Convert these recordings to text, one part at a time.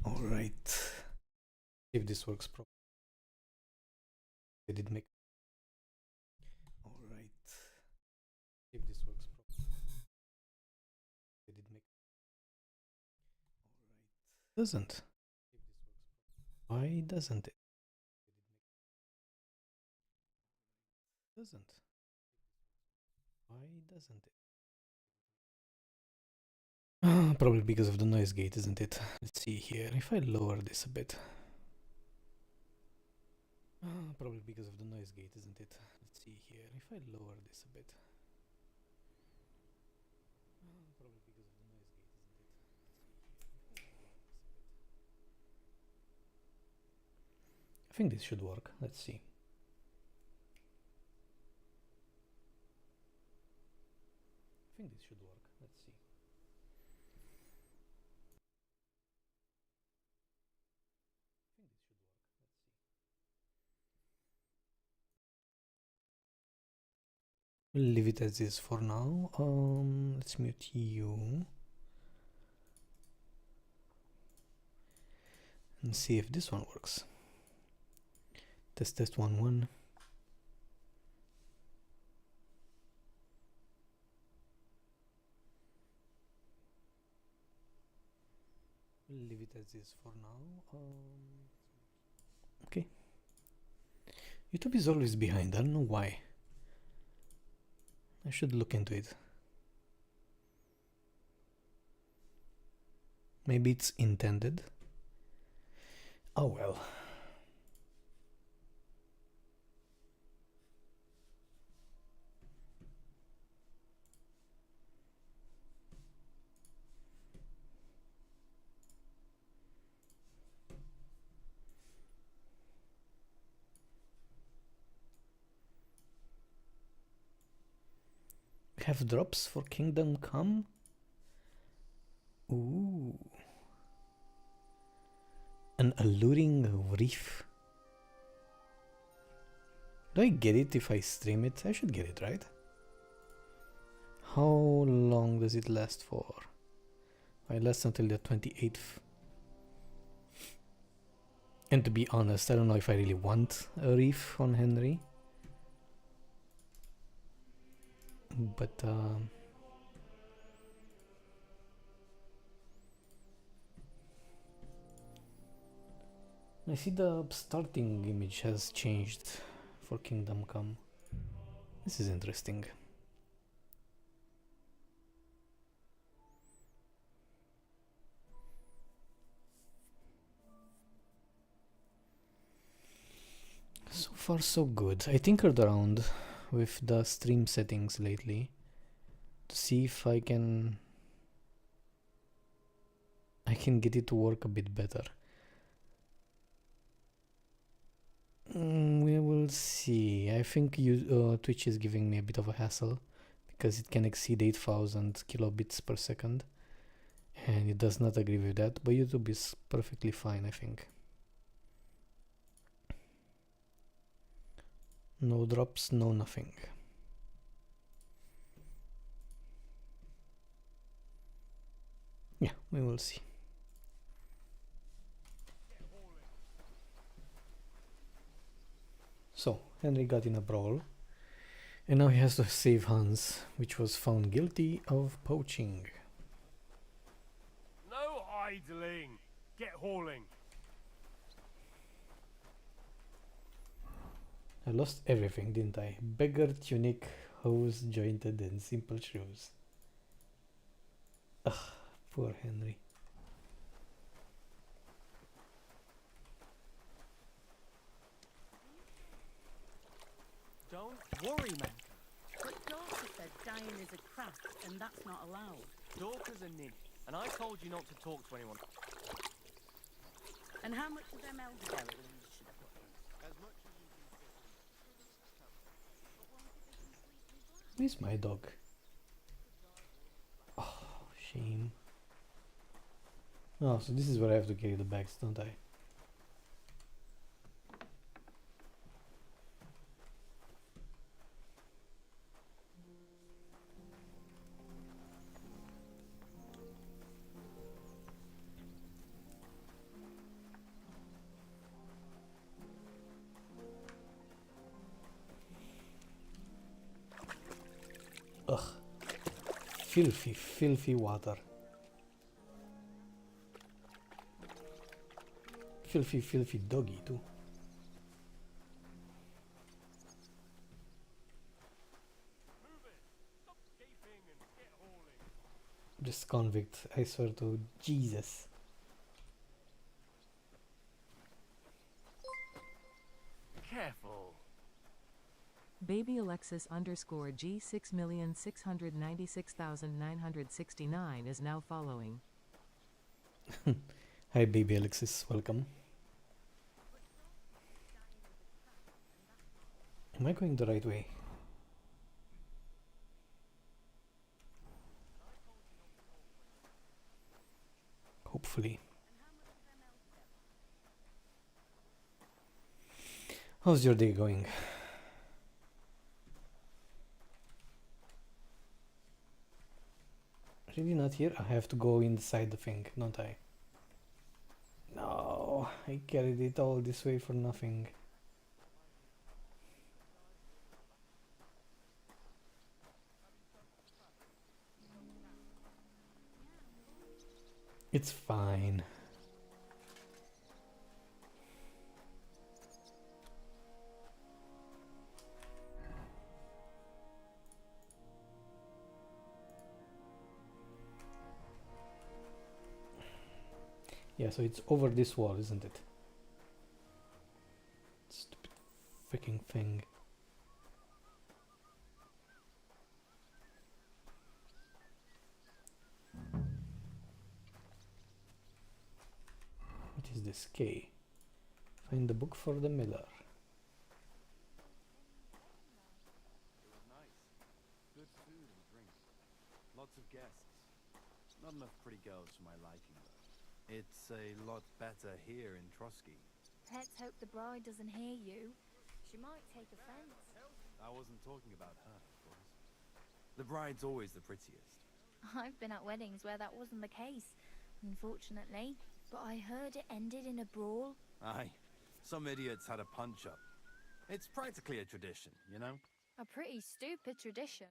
All right. If this works properly. Did it make? All right. If this works properly. Did it make? All right. Doesn't. Why doesn't it? Doesn't. Why doesn't it? Probably because of the noise gate, isn't it? Let's see here. If I lower this a bit. Probably because of the noise gate, isn't it? Let's see here. If I lower this a bit. Probably because of the noise gate, isn't it? I think this should work. Let's see. I think this should work. Let's see. We'll leave it as is for now. Let's mute you and see if this one works. Test 1 1. We'll leave it as is for now. Okay. YouTube is always behind. I don't know why. I should look into it. Maybe it's intended. Oh well. We have drops for Kingdom Come. Ooh. An alluring reef. Do I get it if I stream it? I should get it, right? How long does it last for? It lasts until the 28th. And to be honest, I don't know if I really want a reef on Henry. But I see the starting image has changed for Kingdom Come. This is interesting. So far so good. I tinkered around with the stream settings lately to see if I can get it to work a bit better. We will see. I think Twitch is giving me a bit of a hassle because it can exceed 8,000 kilobits per second, and it does not agree with that, but YouTube is perfectly fine, I think. No drops, no nothing. Yeah, we will see. So, Henry got in a brawl, and now he has to save Hans, which was found guilty of poaching. No idling! Get hauling! I lost everything, didn't I? Beggar, tunic, hose, jointed, and simple shoes. Ugh, poor Henry. Don't worry, man. But Dorcas said dying is a craft, and that's not allowed. Dorcas a ninny, and I told you not to talk to anyone. And how much of them elderberries should I put in? As much as you can fit in. Where's my dog? Oh, shame. Oh, so this is where I have to carry the bags, don't I? filthy, filthy water. Filthy, filthy doggy too. This convict, I swear to Jesus. Careful. Baby Alexis underscore G 6,696,969 is now following. Hi baby Alexis, welcome. Am I going the right way? Hopefully. How's your day going? Really not here? I have to go inside the thing, don't I? No, I carried it all this way for nothing. It's fine. Yeah, so it's over this wall, isn't it? Stupid freaking thing. What is this? K. Find the book for the miller. It was nice. Good food and drink. Lots of guests. Not enough pretty girls for my liking, though. It's a lot better here in Trotsky. Let's hope the bride doesn't hear you. She might take offense. I wasn't talking about her, of course. The bride's always the prettiest. I've been at weddings where that wasn't the case, unfortunately. But I heard it ended in a brawl. Aye. Some idiots had a punch-up. It's practically a tradition, you know? A pretty stupid tradition.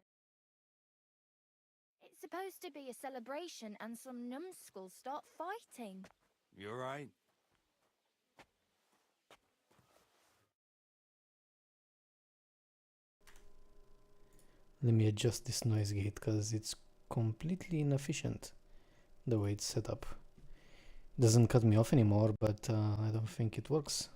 It's supposed to be a celebration and some numbskulls start fighting. You're right. Let me adjust this noise gate because it's completely inefficient the way it's set up. Doesn't cut me off anymore, but I don't think it works.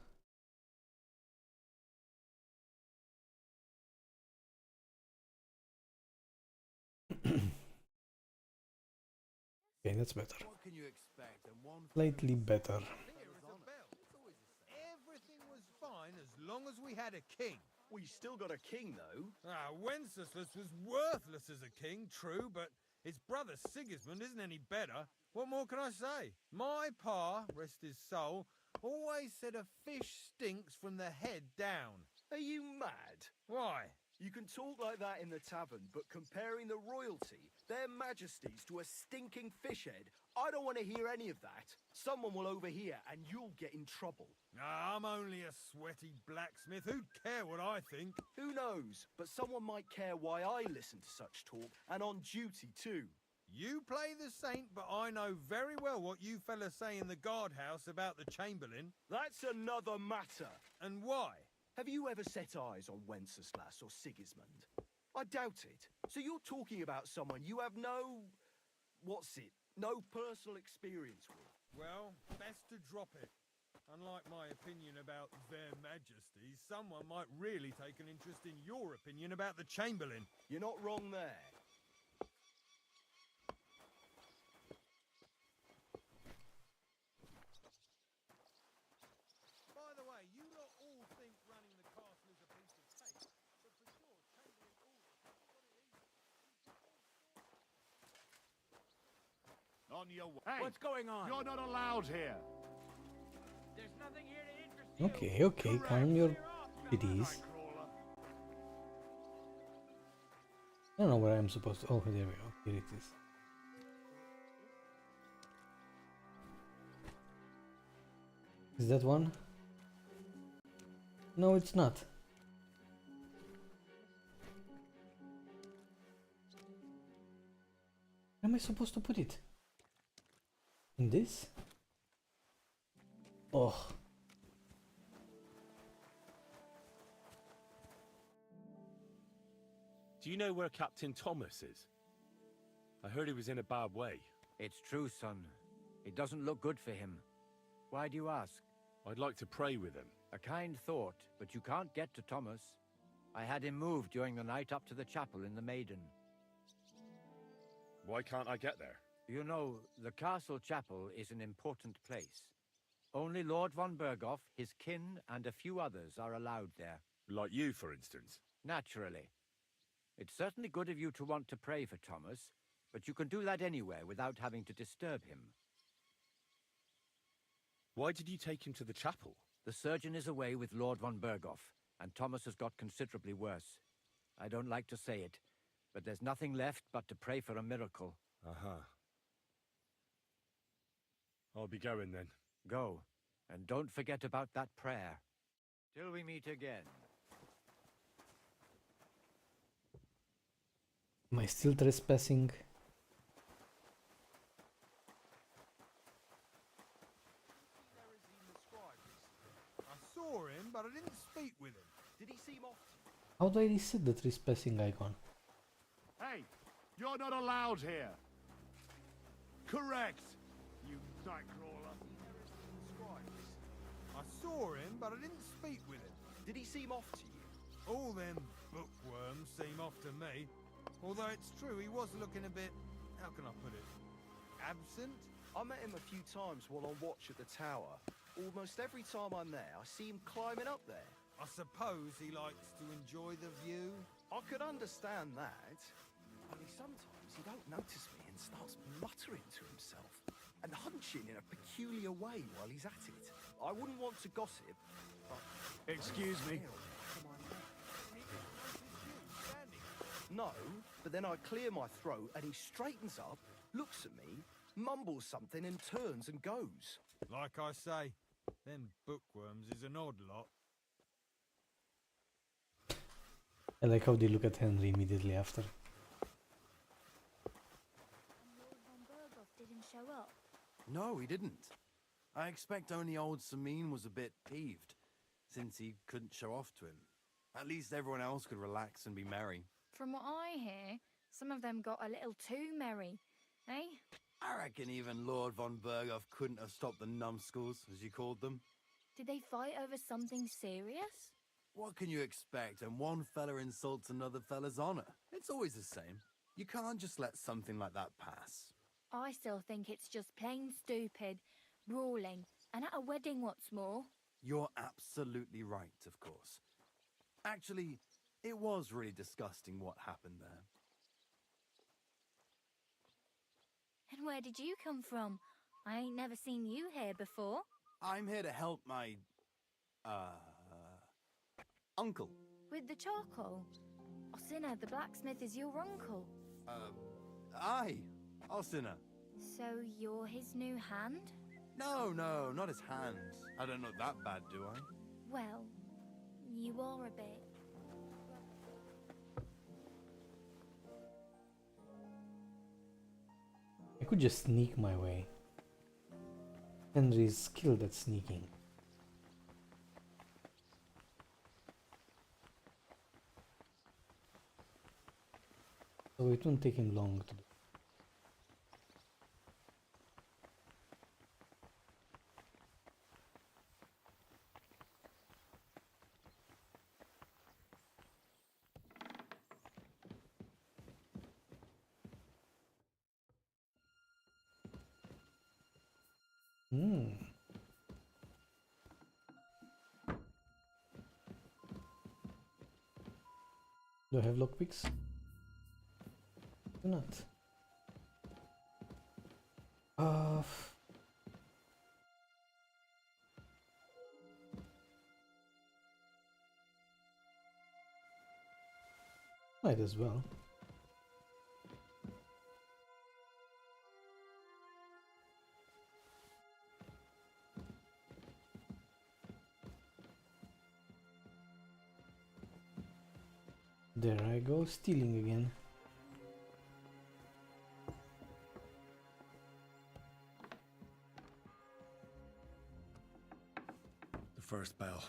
Okay, that's better. What can you expect? And one Slightly better. Everything was fine as long as we had a king. We still got a king, though. Wenceslas was worthless as a king, true, but his brother Sigismund isn't any better. What more can I say? My pa, rest his soul, always said a fish stinks from the head down. Are you mad? Why? You can talk like that in the tavern, but comparing the royalty, their majesties, to a stinking fish head, I don't want to hear any of that. Someone will overhear and you'll get in trouble. I'm only a sweaty blacksmith. Who'd care what I think? Who knows? But someone might care why I listen to such talk, and on duty too. You play the saint, but I know very well what you fellas say in the guardhouse about the Chamberlain. That's another matter. And why? Have you ever set eyes on Wenceslas or Sigismund? I doubt it. So you're talking about someone you have no personal experience with. Well, best to drop it. Unlike my opinion about their majesties, someone might really take an interest in your opinion about the Chamberlain. You're not wrong there. By the way, you lot all think running the castle is a piece of cake, but for sure, Chamberlain Aldrich got it easy. On your way. Hey, What's going on? you're not allowed here. There's nothing here to interest you. Okay, calm your titties. I don't know where I'm supposed to. Oh, there we go. Here it is. Is that one? No, it's not. am I supposed to put it? In this? Oh. Do you know where Captain Thomas is? I heard he was in a bad way. It's true, son. It doesn't look good for him. Why do you ask? I'd like to pray with him. A kind thought, but you can't get to Thomas. I had him moved during the night up to the chapel in the Maiden. Why can't I get there? You know, the castle chapel is an important place. Only Lord von Berghoff, his kin, and a few others are allowed there. Like you, for instance. Naturally. It's certainly good of you to want to pray for Thomas, but you can do that anywhere without having to disturb him. Why did you take him to the chapel? The surgeon is away with Lord von Berghoff, and Thomas has got considerably worse. I don't like to say it, but there's nothing left but to pray for a miracle. Uh-huh. I'll be going then. Go, and don't forget about that prayer. Till we meet again. Am I still trespassing? I saw him, but I didn't speak with him. Did he seem off? How do I reset the trespassing icon? Hey, you're not allowed here. Correct, you nightcrawler. I saw him, but I didn't speak with him. Did he seem off to you? All them bookworms seem off to me. Although it's true, he was looking a bit, how can I put it, absent? I met him a few times while on watch at the tower. Almost every time I'm there, I see him climbing up there. I suppose he likes to enjoy the view. I could understand that. Only sometimes he don't notice me and starts muttering to himself and hunching in a peculiar way while he's at it. I wouldn't want to gossip, but... Excuse me. No, but then I clear my throat and he straightens up, looks at me, mumbles something and turns and goes. Like I say, them bookworms is an odd lot. I like how they look at Henry immediately after. Lord von Berghoff didn't show up. No, he didn't. I expect only old Samin was a bit peeved, since he couldn't show off to him. At least everyone else could relax and be merry. From what I hear, some of them got a little too merry, eh? I reckon even Lord von Berghoff couldn't have stopped the numbskulls, as you called them. Did they fight over something serious? What can you expect when one fella insults another fella's honor? It's always the same. You can't just let something like that pass. I still think it's just plain stupid, brawling, and at a wedding what's more. You're absolutely right, of course. Actually, it was really disgusting what happened there. And where did you come from? I ain't never seen you here before. I'm here to help my, uncle. With the charcoal? Ossina, the blacksmith, is your uncle. Aye, Ossina. So you're his new hand? No, not his hand. I don't look that bad, do I? Well, you are a bit. I could just sneak my way. Henry is skilled at sneaking. So it won't take him long to do. Do I have lockpicks? Do not. Might as well. There I go, stealing again. first bell.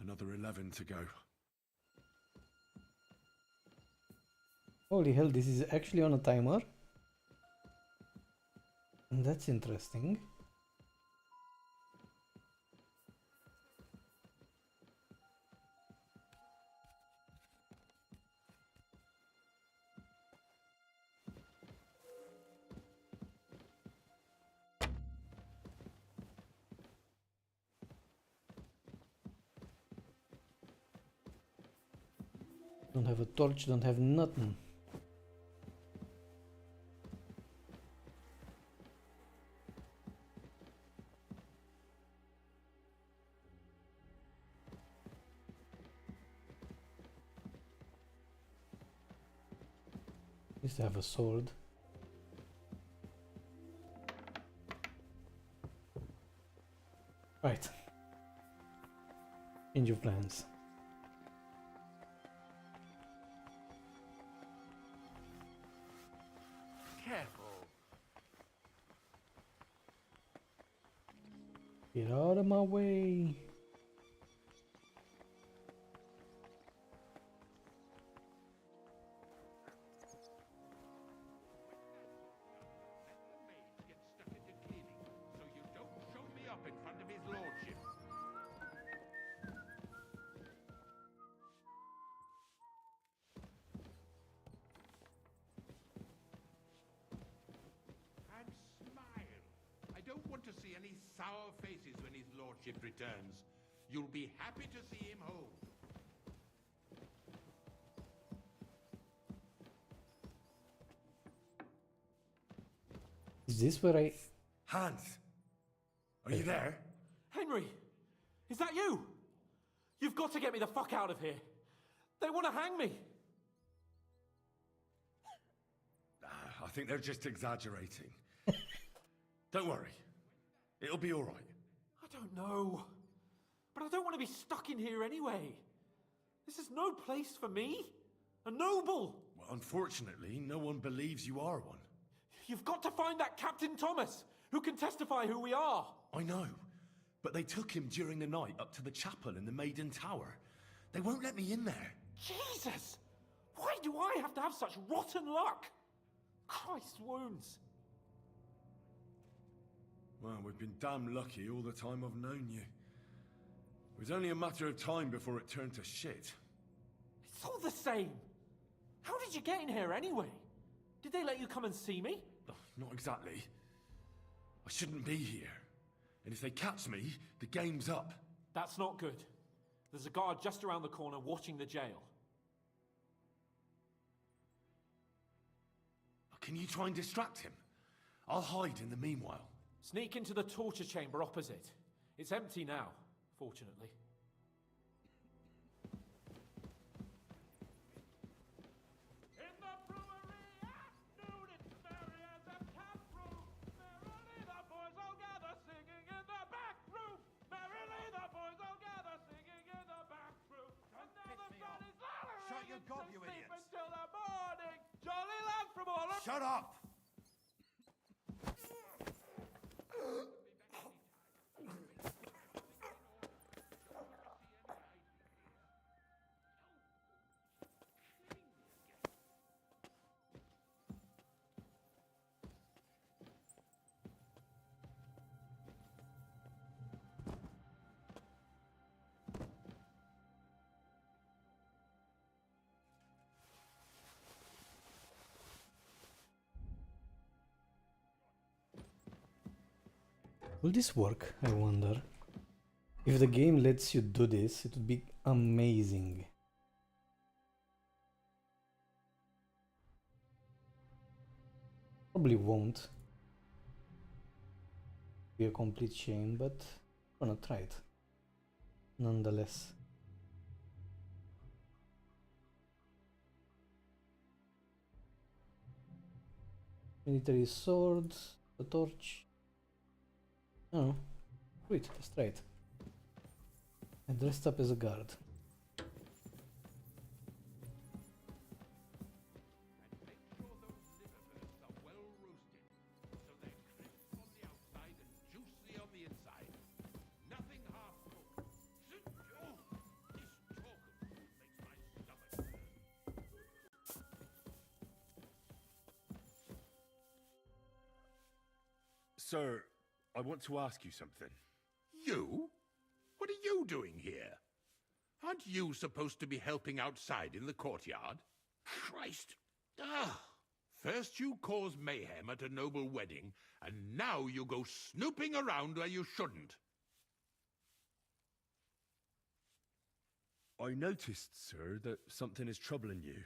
Another 11 to go. Holy hell, this is actually on a timer? That's interesting. Don't have a torch, don't have nothing. At least I have a sword. Right. Change of plans. Careful. Get out of my way. To see any sour faces when his lordship returns. You'll be happy to see him home. Is this where I... Hans! Are you there? Henry! Is that you? You've got to get me the fuck out of here. They want to hang me. I think they're just exaggerating. Don't worry. It'll be all right. I don't know. But I don't want to be stuck in here anyway. This is no place for me. A noble. Well, unfortunately, no one believes you are one. You've got to find that Captain Thomas, who can testify who we are. I know. But they took him during the night up to the chapel in the Maiden Tower. They won't let me in there. Jesus! Why do I have to have such rotten luck? Christ's wounds. Well, we've been damn lucky all the time I've known you. It was only a matter of time before it turned to shit. It's all the same. How did you get in here anyway? Did they let you come and see me? Oh, not exactly. I shouldn't be here. And if they catch me, the game's up. That's not good. There's a guard just around the corner watching the jail. Can you try and distract him? I'll hide in the meanwhile. Sneak into the torture chamber opposite. It's empty now, fortunately. In the brewery at noon, it's merry as a tap room. Merrily the boys all gather singing in the back room. Merrily the boys all gather singing in the back room. And now the sun is lowering. Shut your gob, you sleep idiots. until the morning. Jolly lad from all of... Shut up! Will this work, I wonder? If the game lets you do this, it would be amazing. Probably won't be a complete shame, but I'm gonna try it nonetheless. Military sword, a torch. Oh, wait, let's try it. I dressed up as a guard. And make sure those liver bursts are well roasted, so they're crisp on the outside and juicy on the inside. Nothing half cooked. Sir, I want to ask you something. You? What are you doing here? Aren't you supposed to be helping outside in the courtyard? Christ! Ah! First you cause mayhem at a noble wedding, and now you go snooping around where you shouldn't. I noticed, sir, that something is troubling you.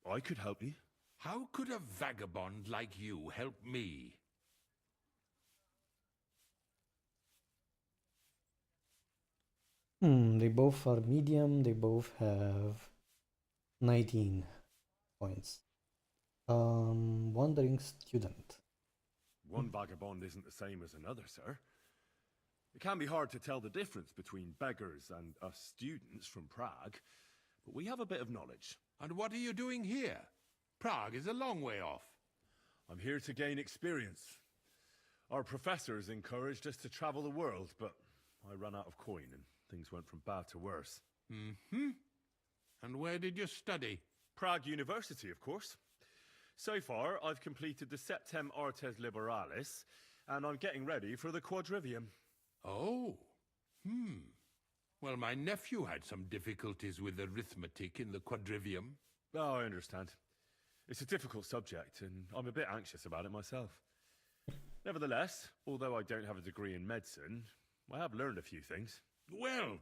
I could help you. How could a vagabond like you help me? They both are medium, they both have 19 points. Wandering student. One vagabond isn't the same as another, sir. It can be hard to tell the difference between beggars and us students from Prague, but we have a bit of knowledge. And what are you doing here? Prague is a long way off. I'm here to gain experience. Our professors encouraged us to travel the world, but I ran out of coin and things went from bad to worse. Mm-hmm. And where did you study? Prague University, of course. So far, I've completed the Septem Artes Liberalis, and I'm getting ready for the Quadrivium. Oh. Well, my nephew had some difficulties with arithmetic in the Quadrivium. Oh, I understand. It's a difficult subject, and I'm a bit anxious about it myself. Nevertheless, although I don't have a degree in medicine, I have learned a few things. Well,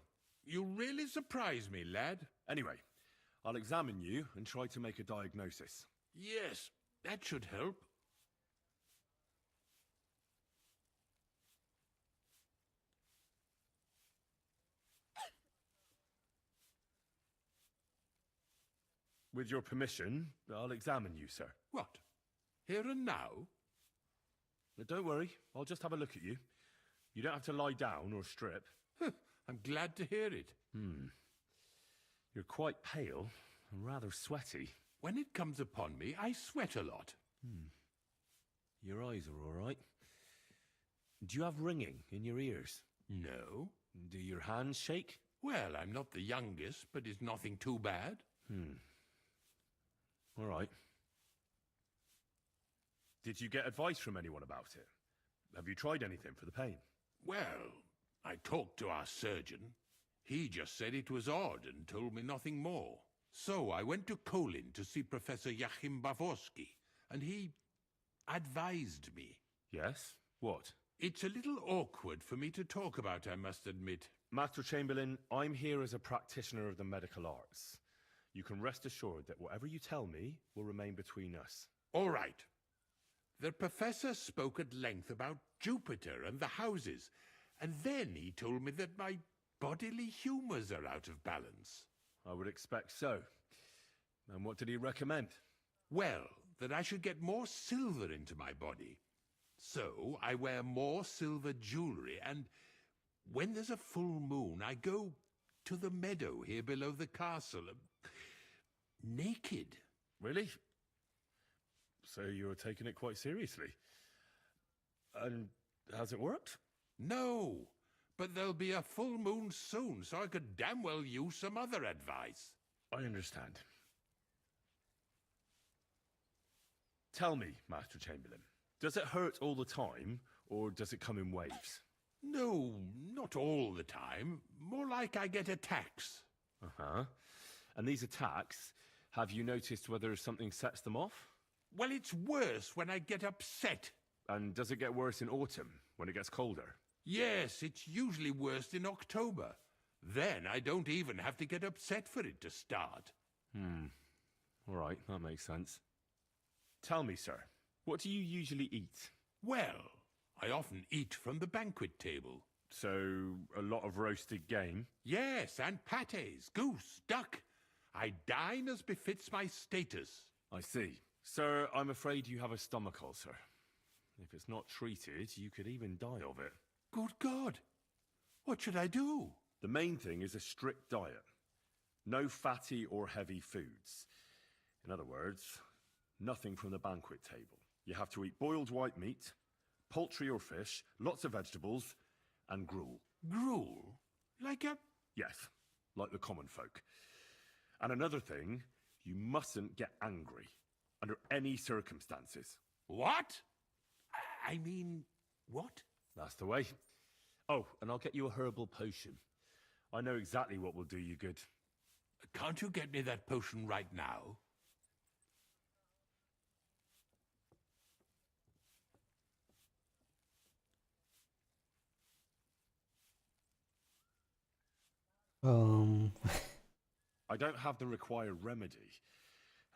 you really surprise me, lad. Anyway, I'll examine you and try to make a diagnosis. Yes, that should help. With your permission, I'll examine you, sir. What? Here and now? But don't worry, I'll just have a look at you. You don't have to lie down or strip. I'm glad to hear it. You're quite pale and rather sweaty. When it comes upon me, I sweat a lot. Your eyes are all right. Do you have ringing in your ears? No. Do your hands shake? Well, I'm not the youngest, but it's nothing too bad. All right. Did you get advice from anyone about it? Have you tried anything for the pain? Well, I talked to our surgeon. He just said it was odd and told me nothing more. So I went to Kolin to see Professor Joachim Bavorsky, and he advised me. Yes? What? It's a little awkward for me to talk about, I must admit. Master Chamberlain, I'm here as a practitioner of the medical arts. You can rest assured that whatever you tell me will remain between us. All right. The professor spoke at length about Jupiter and the houses, and then he told me that my bodily humours are out of balance. I would expect so. And what did he recommend? Well, that I should get more silver into my body. So I wear more silver jewellery, and when there's a full moon, I go to the meadow here below the castle, naked. Really? So you're taking it quite seriously. And has it worked? No, but there'll be a full moon soon, so I could damn well use some other advice. I understand. Tell me, Master Chamberlain, does it hurt all the time, or does it come in waves? No, not all the time. More like I get attacks. Uh-huh. And these attacks, have you noticed whether something sets them off? Well, it's worse when I get upset. And does it get worse in autumn, when it gets colder? Yes, it's usually worse in October. Then I don't even have to get upset for it to start. All right, that makes sense. Tell me, sir, what do you usually eat? Well, I often eat from the banquet table. So, a lot of roasted game? Yes, and pâtés, goose, duck. I dine as befits my status. I see. Sir, I'm afraid you have a stomach ulcer. If it's not treated, you could even die of it. Good God! What should I do? The main thing is a strict diet. No fatty or heavy foods. In other words, nothing from the banquet table. You have to eat boiled white meat, poultry or fish, lots of vegetables, and gruel. Gruel? Like a... Yes, like the common folk. And another thing, you mustn't get angry, under any circumstances. What? I mean, what? That's the way. Oh, and I'll get you a herbal potion. I know exactly what will do you good. Can't you get me that potion right now? I don't have the required remedy.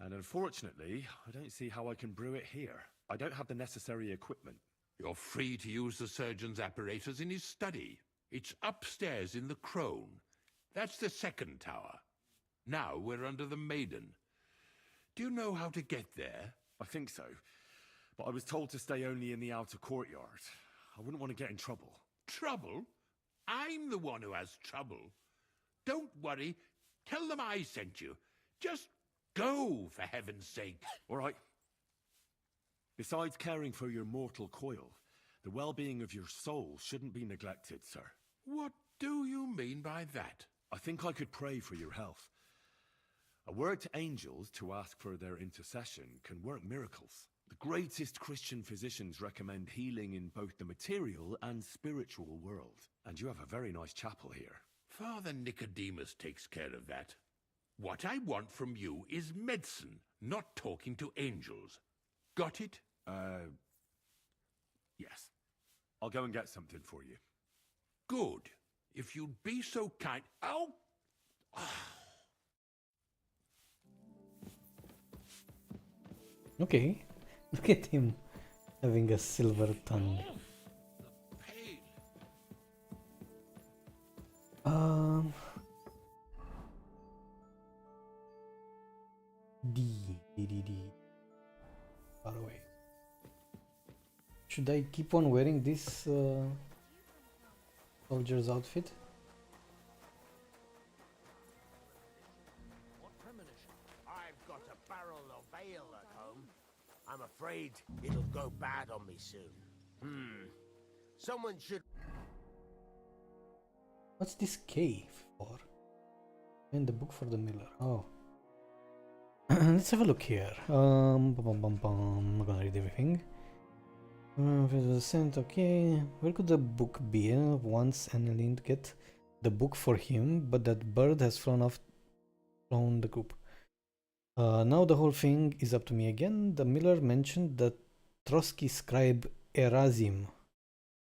And unfortunately, I don't see how I can brew it here. I don't have the necessary equipment. You're free to use the surgeon's apparatus in his study. It's upstairs in the Crone. That's the second tower. Now we're under the Maiden. Do you know how to get there? I think so. But I was told to stay only in the outer courtyard. I wouldn't want to get in trouble. Trouble? I'm the one who has trouble. Don't worry. Tell them I sent you. Just go, for heaven's sake. All right. Besides caring for your mortal coil, the well-being of your soul shouldn't be neglected, sir. What do you mean by that? I think I could pray for your health. A word to angels to ask for their intercession can work miracles. The greatest Christian physicians recommend healing in both the material and spiritual world. And you have a very nice chapel here. Father Nicodemus takes care of that. What I want from you is medicine, not talking to angels. Got it? Yes. I'll go and get something for you. Good. If you'd be so kind... Oh! Okay, look at him having a silver tongue. D. Far away. Should I keep on wearing this soldier's outfit? What premonition? I've got a barrel of ale at home. I'm afraid it'll go bad on me soon. Someone should... What's this cave for? And the book for the miller. Oh. Let's have a look here. I'm gonna read everything. Okay. Where could the book be? Once Annelind get the book for him, but that bird has flown the group. Now the whole thing is up to me again. The miller mentioned the Trotsky scribe Erazim.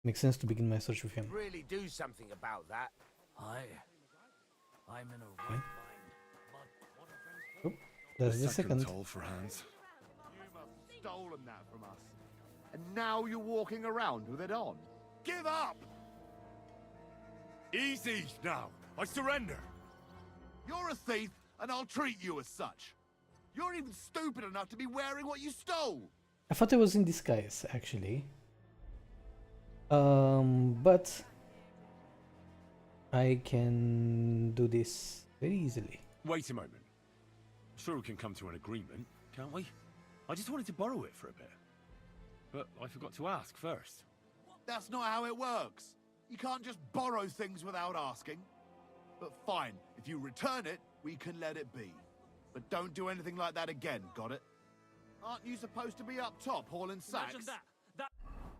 Makes sense to begin my search with him. Really do something about that. I'm in a right Oh, there's the second. Toll for hands. You must have stolen that from us. And now you're walking around with it on. Give up! Easy now. I surrender. You're a thief, and I'll treat you as such. You're even stupid enough to be wearing what you stole. I thought I was in disguise, actually. But I can do this very easily. Wait a moment. Sure we can come to an agreement, can't we? I just wanted to borrow it for a bit. But I forgot to ask first. That's not how it works. You can't just borrow things without asking. But fine, if you return it, we can let it be. But don't do anything like that again, got it? Aren't you supposed to be up top hauling sacks?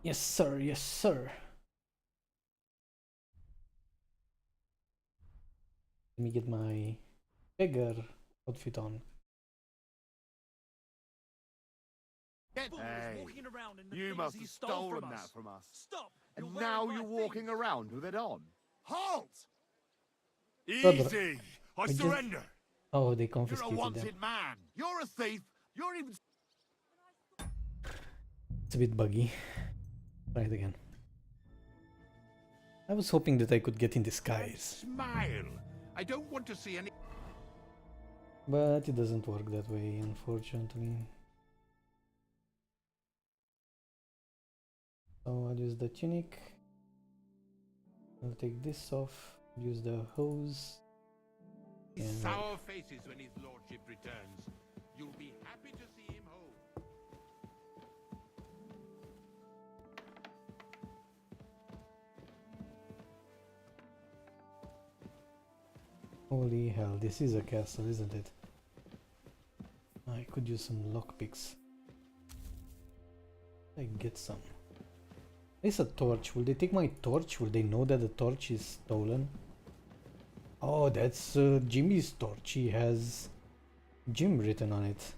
Yes, sir. Yes, sir. Let me get my beggar outfit on. Hey, you must have stolen that from us. Stop! And now you're walking around with it on. Halt! Easy! I surrender! Oh, they You're a confiscated wanted them. man. You're a thief. You're even... It's a bit buggy. Try it again. I was hoping that I could get in disguise. Smile! I don't want to see any... But it doesn't work that way, unfortunately. So I'll use the tunic. I'll take this off. Use the hose. And Sour faces when his lordship returns. You'll be happy to see him home. holy hell, this is a castle, isn't it? I could use some lockpicks. I get some. It's a torch. Will they take my torch? Will they know that the torch is stolen? Oh, that's Jimmy's torch. He has Jim written on it.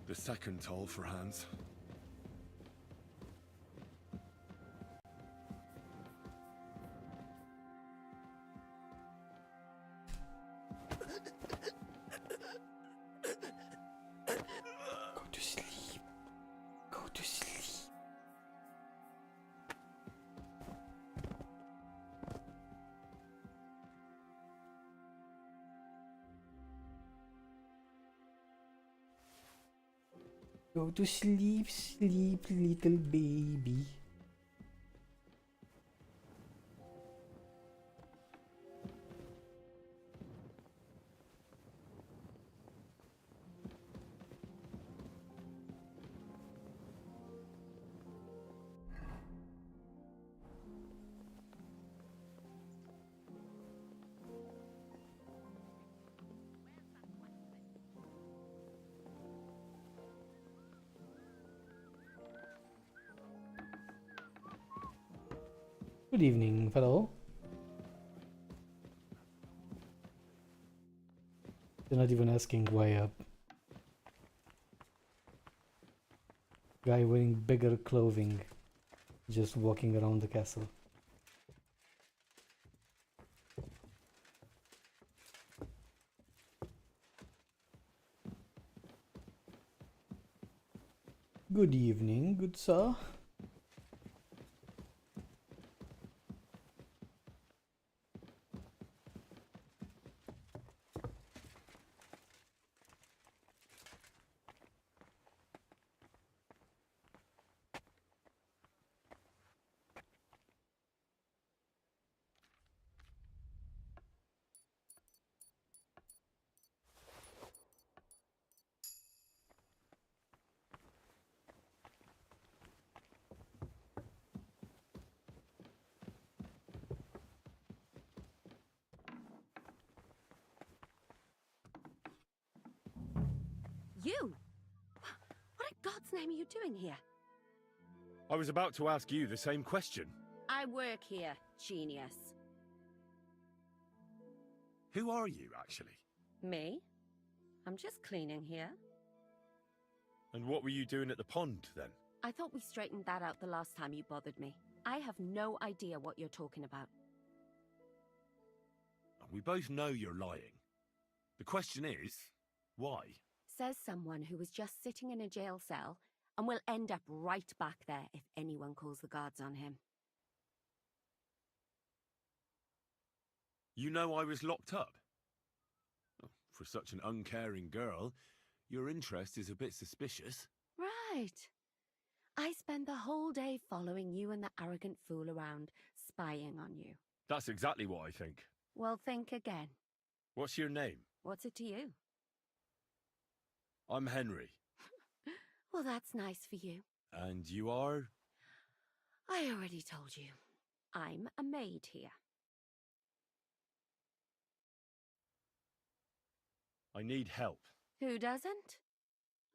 The second toll for Hans. Go to sleep. Go to sleep. Go to sleep, sleep, little baby. Good evening, fellow. They're not even asking why a guy wearing bigger clothing just walking around the castle. Good evening, good sir. You? What in God's name are you doing here? I was about to ask you the same question. I work here, genius. Who are you, actually? Me? I'm just cleaning here. And what were you doing at the pond, then? I thought we straightened that out the last time you bothered me. I have no idea what you're talking about. We both know you're lying. The question is, why? Says someone who was just sitting in a jail cell and will end up right back there if anyone calls the guards on him. You know I was locked up? Oh, for such an uncaring girl, your interest is a bit suspicious. Right. I spend the whole day following you and the arrogant fool around, spying on you. That's exactly what I think. Well, think again. What's your name? What's it to you? I'm Henry. Well, that's nice for you. And you are? I already told you. I'm a maid here. I need help. Who doesn't?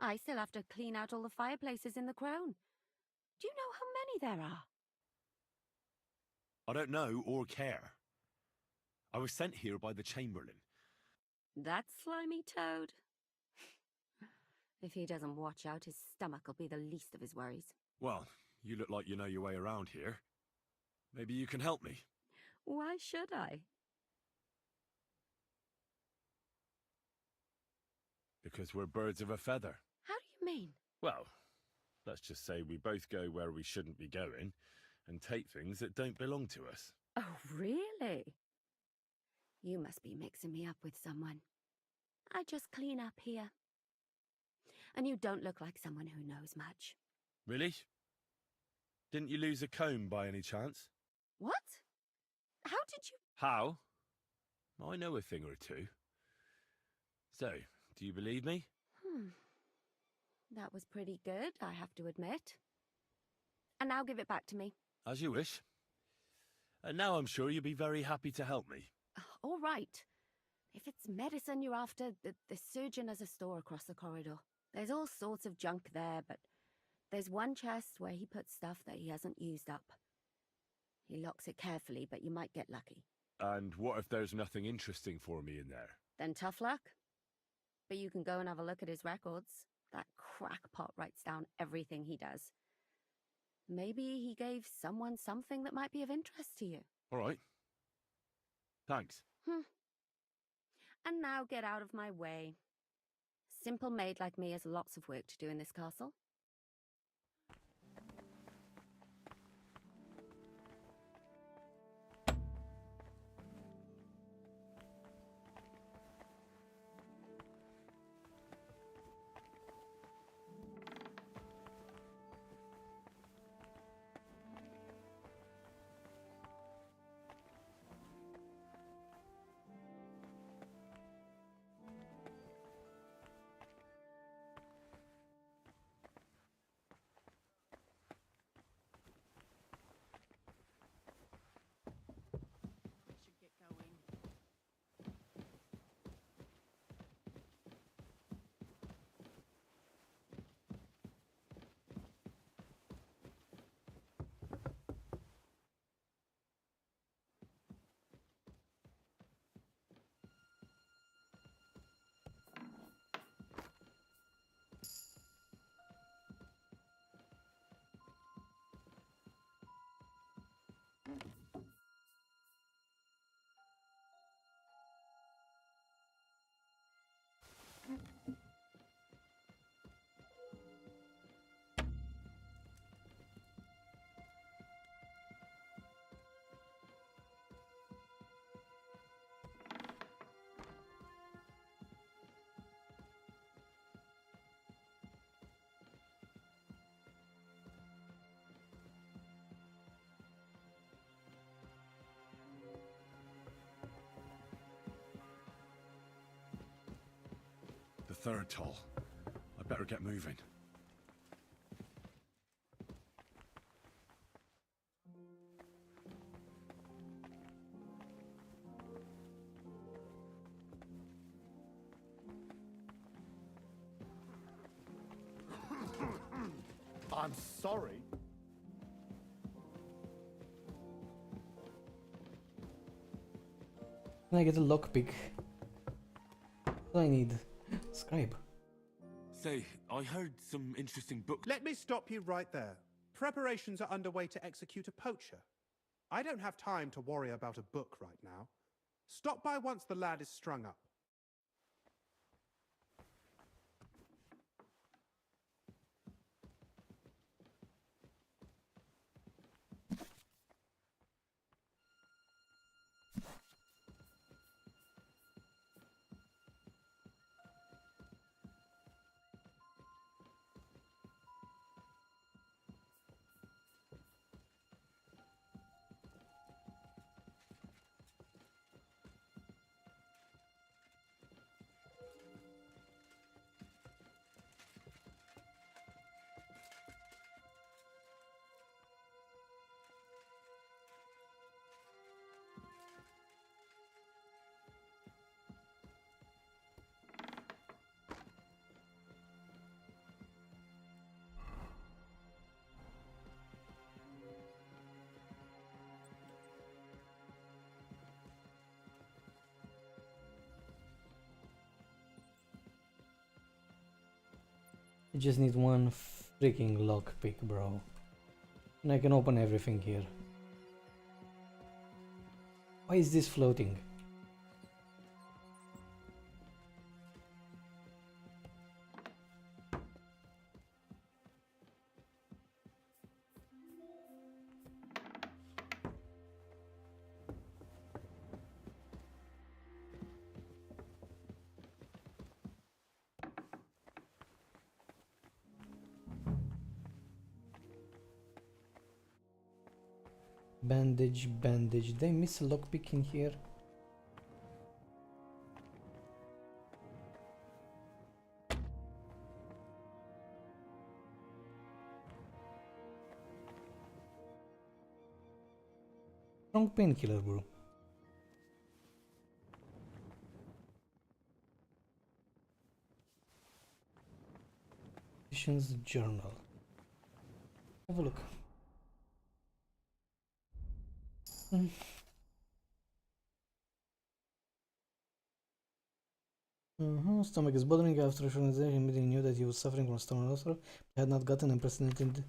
I still have to clean out all the fireplaces in the Crown. Do you know how many there are? I don't know or care. I was sent here by the Chamberlain. That slimy toad. If he doesn't watch out, his stomach will be the least of his worries. Well, you look like you know your way around here. Maybe you can help me. Why should I? Because we're birds of a feather. How do you mean? Well, let's just say we both go where we shouldn't be going and take things that don't belong to us. Oh, really? You must be mixing me up with someone. I just clean up here. And you don't look like someone who knows much. Really? Didn't you lose a comb by any chance? What? How did you... How? I know a thing or two. So, do you believe me? That was pretty good, I have to admit. And now give it back to me. As you wish. And now I'm sure you'll be very happy to help me. All right. If it's medicine you're after, the surgeon has a store across the corridor. There's all sorts of junk there, but there's one chest where he puts stuff that he hasn't used up. He locks it carefully, but you might get lucky. And what if there's nothing interesting for me in there? Then tough luck. But you can go and have a look at his records. That crackpot writes down everything he does. Maybe he gave someone something that might be of interest to you. All right. Thanks. And now get out of my way. Simple maid like me has lots of work to do in this castle. The third toll. I better get moving. I'm sorry. Can I get a lockpick? What do I need? Scribe. Say, I heard some interesting books. Let me stop you right there. Preparations are underway to execute a poacher. I don't have time to worry about a book right now. Stop by once the lad is strung up. I just need one freaking lockpick, bro. And I can open everything here. Why is this floating? Bandage, bandage. Did I miss a lockpick in here? Strong painkiller, bro. Magician's Journal. Have a look. Stomach is bothering you after rationalization. He immediately knew that he was suffering from stomach ulcer, but had not gotten unprecedented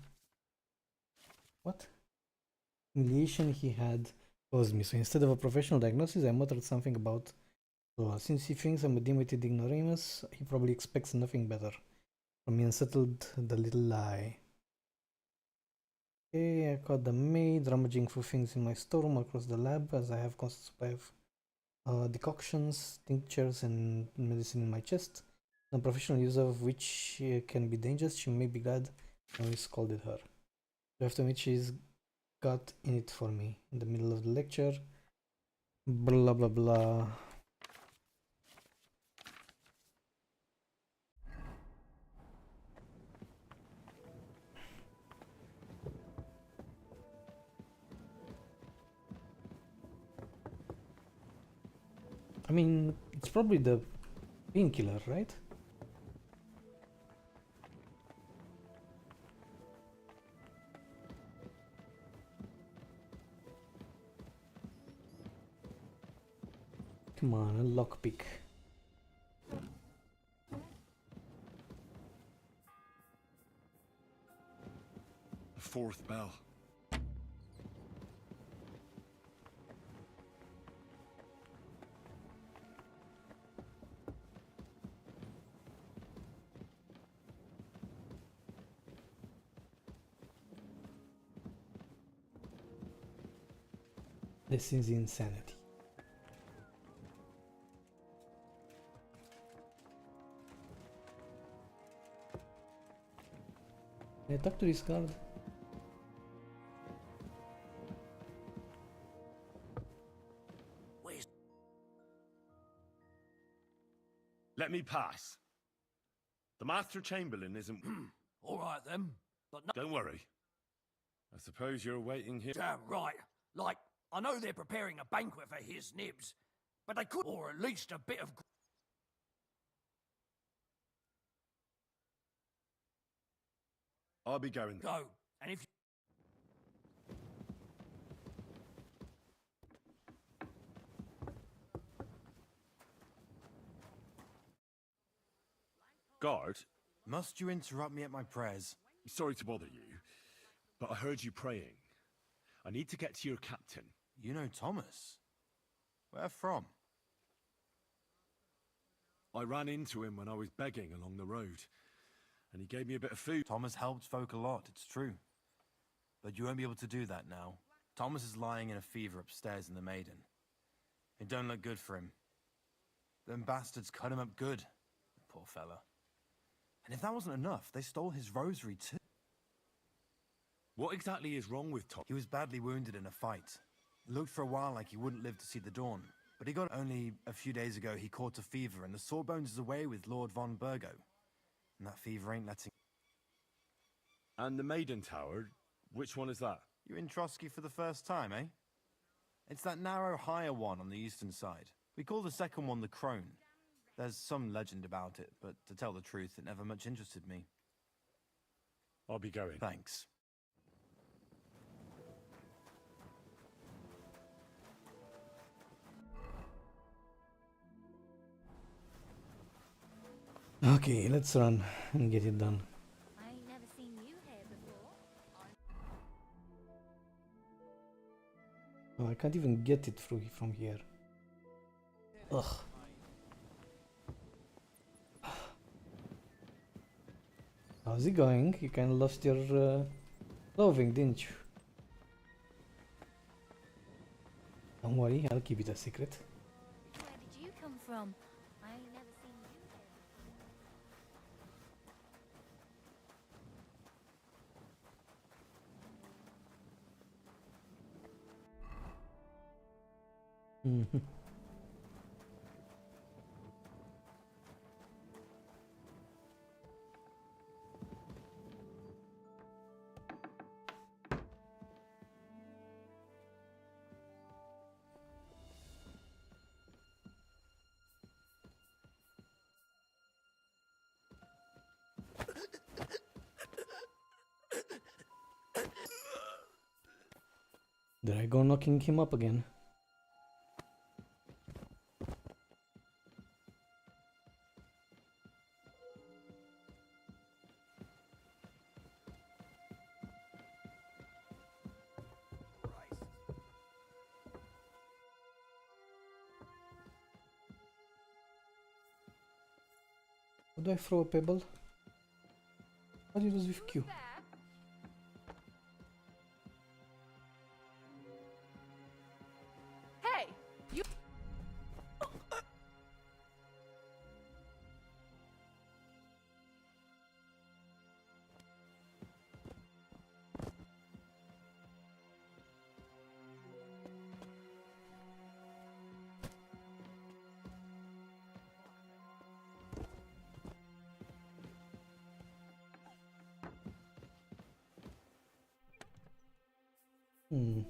humiliation he had caused me. So instead of a professional diagnosis, I muttered something about, so since he thinks I'm a dimwitted ignoramus, he probably expects nothing better from me, and settled the little lie. Okay, I caught the maid rummaging through things in my storeroom across the lab, as I have constant supply of decoctions, tinctures, and medicine in my chest. The professional use of which can be dangerous. She may be glad I scolded her. I have to admit, she's got in it for me. In the middle of the lecture, blah blah blah. I mean, it's probably the painkiller, right? Come on, a lockpick. The fourth bell. This is insanity. Can I talk to this guard? Let me pass. The Master Chamberlain isn't... All right then, but no... Don't worry. I suppose you're waiting here... Damn right. Like, I know they're preparing a banquet for his nibs, but they could... Or at least a bit of... I'll be going. Go, and if you... Guard? Must you interrupt me at my prayers? Sorry to bother you, but I heard you praying. I need to get to your captain. You know Thomas? Where from? I ran into him when I was begging along the road, and he gave me a bit of food. Thomas helped folk a lot, it's true. But you won't be able to do that now. Thomas is lying in a fever upstairs in the Maiden. It don't look good for him. Them bastards cut him up good, poor fella. And if that wasn't enough, they stole his rosary too. What exactly is wrong with Tom? He was badly wounded in a fight. It looked for a while like he wouldn't live to see the dawn. But he got only a few days ago he caught a fever and the Sawbones is away with Lord von Burgo. And that fever ain't letting... And the Maiden Tower, which one is that? You in Trotsky for the first time, eh? It's that narrow, higher one on the eastern side. We call the second one the Crone. There's some legend about it, but to tell the truth, it never much interested me. I'll be going. Thanks. Okay, let's run and get it done. I ain't never seen you here before. Oh, I can't even get it through from here. Ugh. How's it going? You kind of lost your clothing, didn't you? Don't worry, I'll keep it a secret. Where did you come from? I ain't never seen you here before. There I go knocking him up again. How do I throw a pebble? How do you use with Q? Hey, you. Hmm.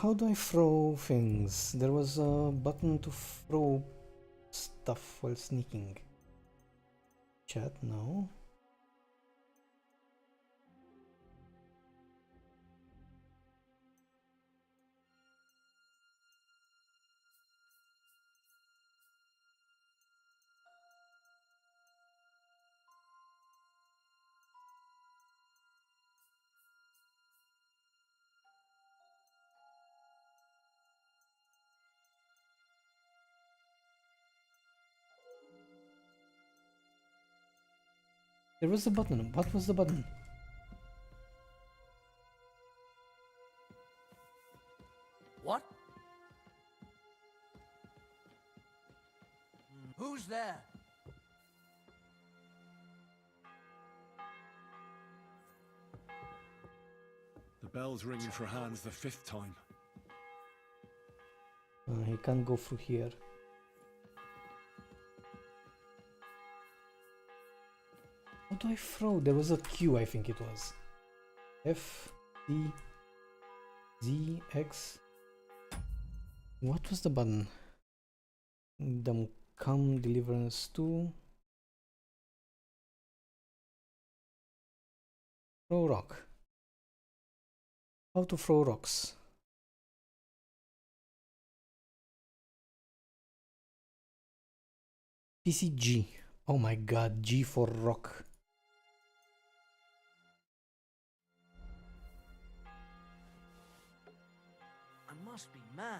How do I throw things? There was a button to throw stuff while sneaking. Chat, no. There was a button. What was the button? What? Who's there? The bell's ringing for Hans the 5th time. He can't go through here. How do I throw? There was a Q, I think it was. F, D, Z, X. What was the button? Come Deliverance 2. Throw rock. How to throw rocks? PCG. Oh my god, G for rock. I must be mad.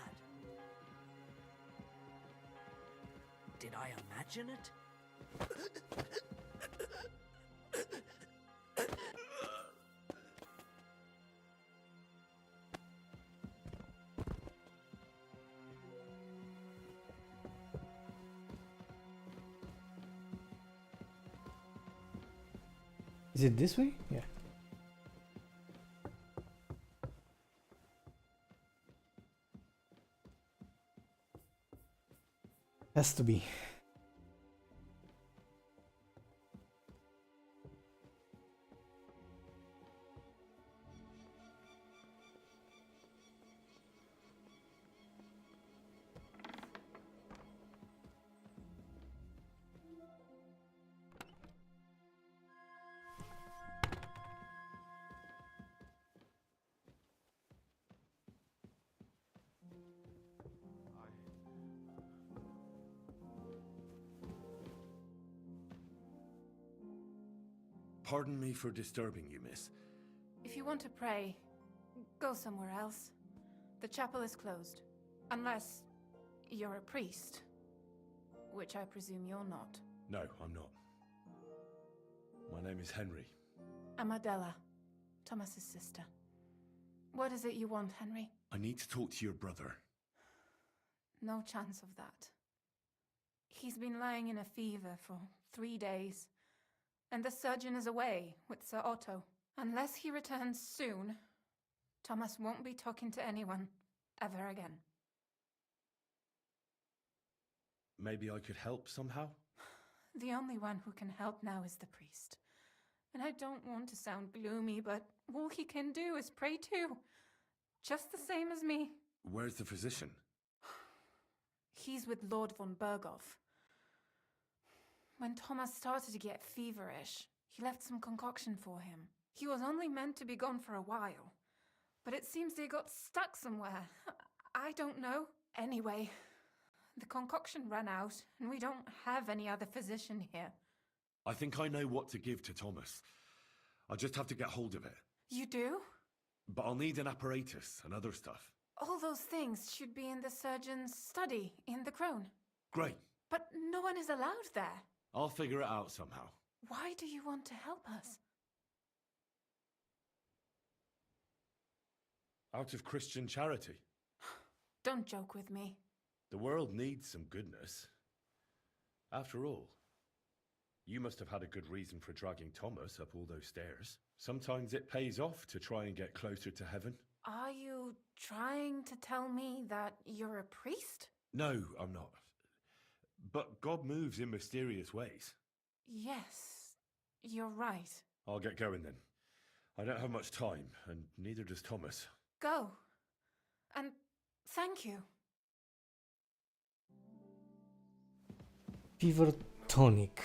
Did I imagine it? Is it this way? Yeah. Has to be. Pardon me for disturbing you, miss. If you want to pray, go somewhere else. The chapel is closed. Unless you're a priest. which I presume you're not. No, I'm not. My name is Henry. I'm Adela, Thomas's sister. What is it you want, Henry? I need to talk to your brother. No chance of that. He's been lying in a fever for 3 days, and the surgeon is away with Sir Otto. Unless he returns soon, Thomas won't be talking to anyone ever again. Maybe I could help somehow? The only one who can help now is the priest. And I don't want to sound gloomy, but all he can do is pray too. Just the same as me. Where's the physician? He's with Lord von Berghoff. When Thomas started to get feverish, he left some concoction for him. He was only meant to be gone for a while, but it seems they got stuck somewhere. I don't know. Anyway, the concoction ran out, and we don't have any other physician here. I think I know what to give to Thomas. I just have to get hold of it. You do? But I'll need an apparatus and other stuff. All those things should be in the surgeon's study in the Crone. Great. But no one is allowed there. I'll figure it out somehow. Why do you want to help us? Out of Christian charity. Don't joke with me. The world needs some goodness. After all, you must have had a good reason for dragging Thomas up all those stairs. Sometimes it pays off to try and get closer to heaven. Are you trying to tell me that you're a priest? No, I'm not. But God moves in mysterious ways. Yes, you're right. I'll get going then. I don't have much time, and neither does Thomas. Go. And thank you. Fever tonic.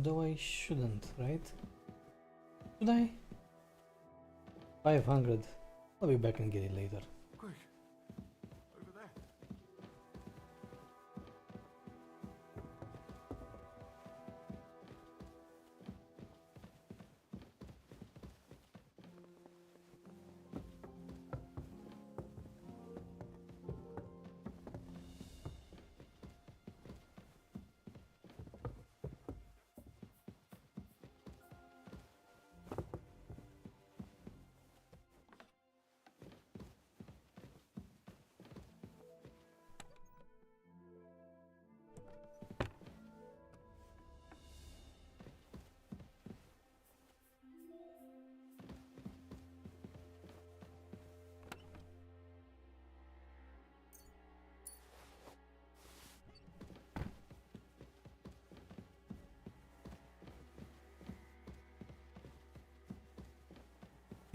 Though I shouldn't, right? Should I? 500. I'll be back and get it later. Quick! Over there.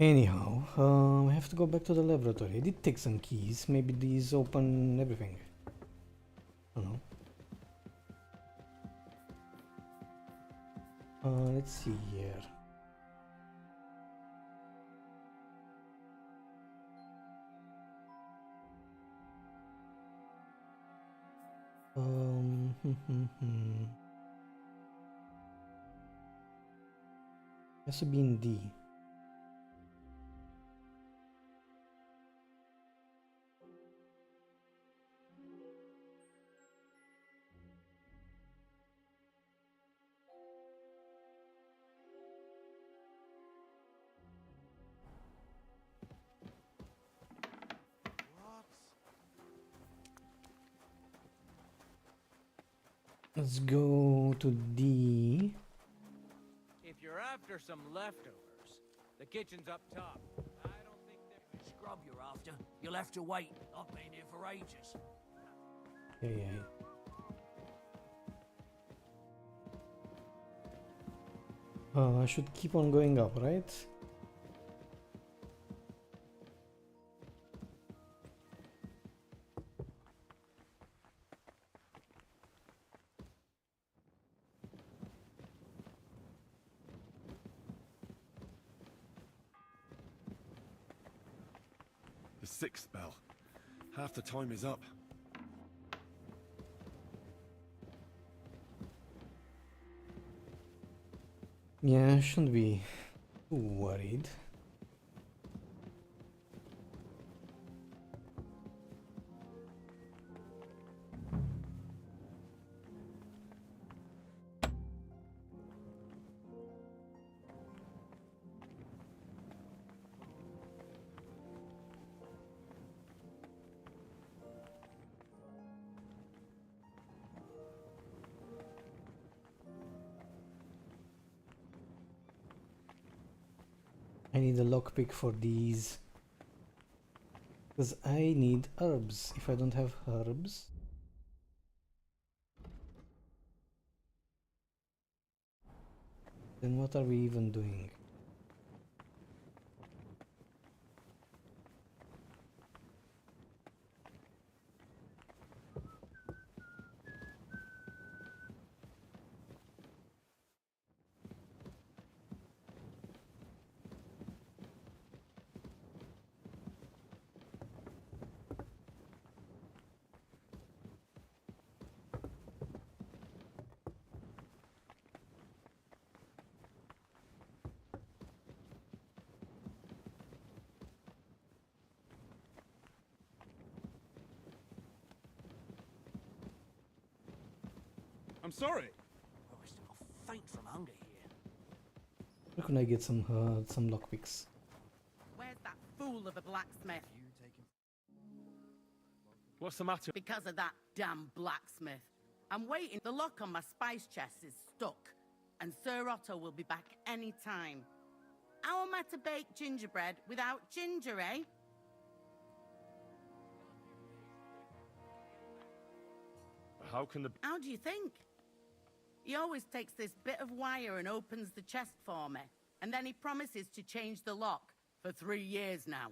Anyhow, I have to go back to the laboratory. I did take some keys. Maybe these open everything. I don't know. Let's see here. Has to be in D. Let's go to D. If you're after some leftovers, the kitchen's up top. I don't think they're... Scrub you're after. You'll have to wait. I've been here for ages. Yeah. I should keep on going up, right? The 6th bell. Half the time is up. Yeah, I shouldn't be too worried. I need a lockpick for these. Because I need herbs. If I don't have herbs... then what are we even doing? I'm sorry. Oh, I'll faint from hunger here. Where can I get some lockpicks? Where's that fool of a blacksmith? What's the matter? Because of that damn blacksmith. I'm waiting. The lock on my spice chest is stuck, and Sir Otto will be back any time. How am I to bake gingerbread without ginger, eh? How can the... How do you think? He always takes this bit of wire and opens the chest for me, and then he promises to change the lock for 3 years now.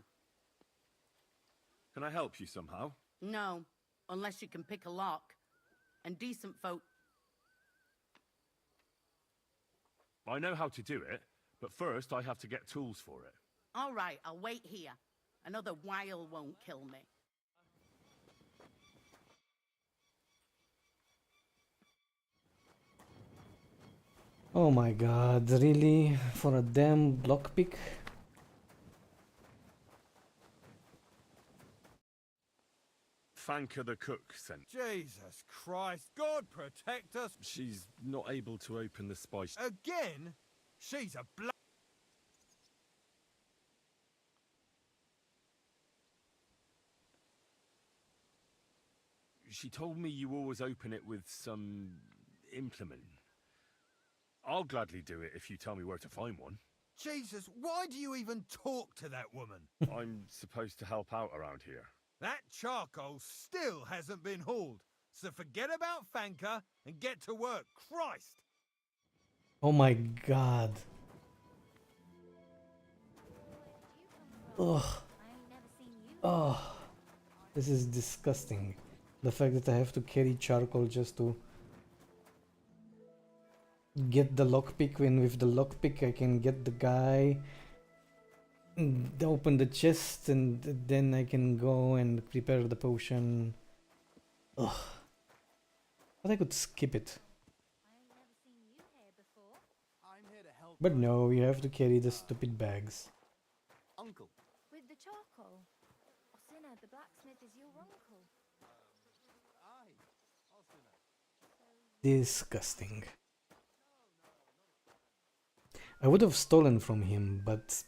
Can I help you somehow? No, unless you can pick a lock. And decent folk... I know how to do it, but first I have to get tools for it. All right, I'll wait here. Another while won't kill me. Oh my god, really? For a damn lockpick? Fanka the cook sent. Jesus Christ, God protect us. She's not able to open the spice. Again? She's a She told me you always open it with some implement. I'll gladly do it if you tell me where to find one. Jesus, why do you even talk to that woman? I'm supposed to help out around here. That charcoal still hasn't been hauled. So forget about Fanka and get to work. Christ! Oh my god. Ugh. Oh. This is disgusting. The fact that I have to carry charcoal just to get the lockpick, when with the lockpick I can get the guy, open the chest, and then I can go and prepare the potion. Ugh. But I could skip it. But no, you have to carry the stupid bags. Uncle. With the charcoal? Osina, the blacksmith is your uncle. Disgusting. I would have stolen from him, but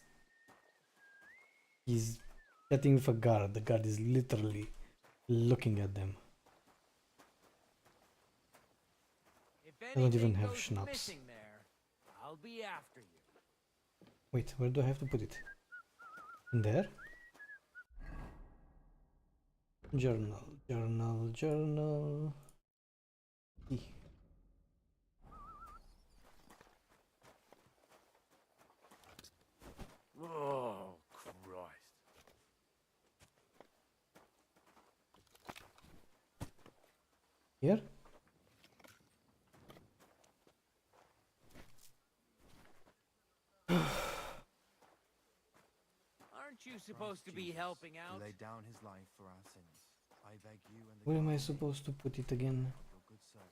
he's setting with a guard. The guard is literally looking at them. I don't even have schnapps. There, I'll be after you. Wait, where do I have to put it? In there? Journal, journal, journal. E. Oh, Christ. Here? Aren't you supposed to be helping He out? laid down his life for our sins. I beg you and the Where am I gods, supposed to put it again? your good servant,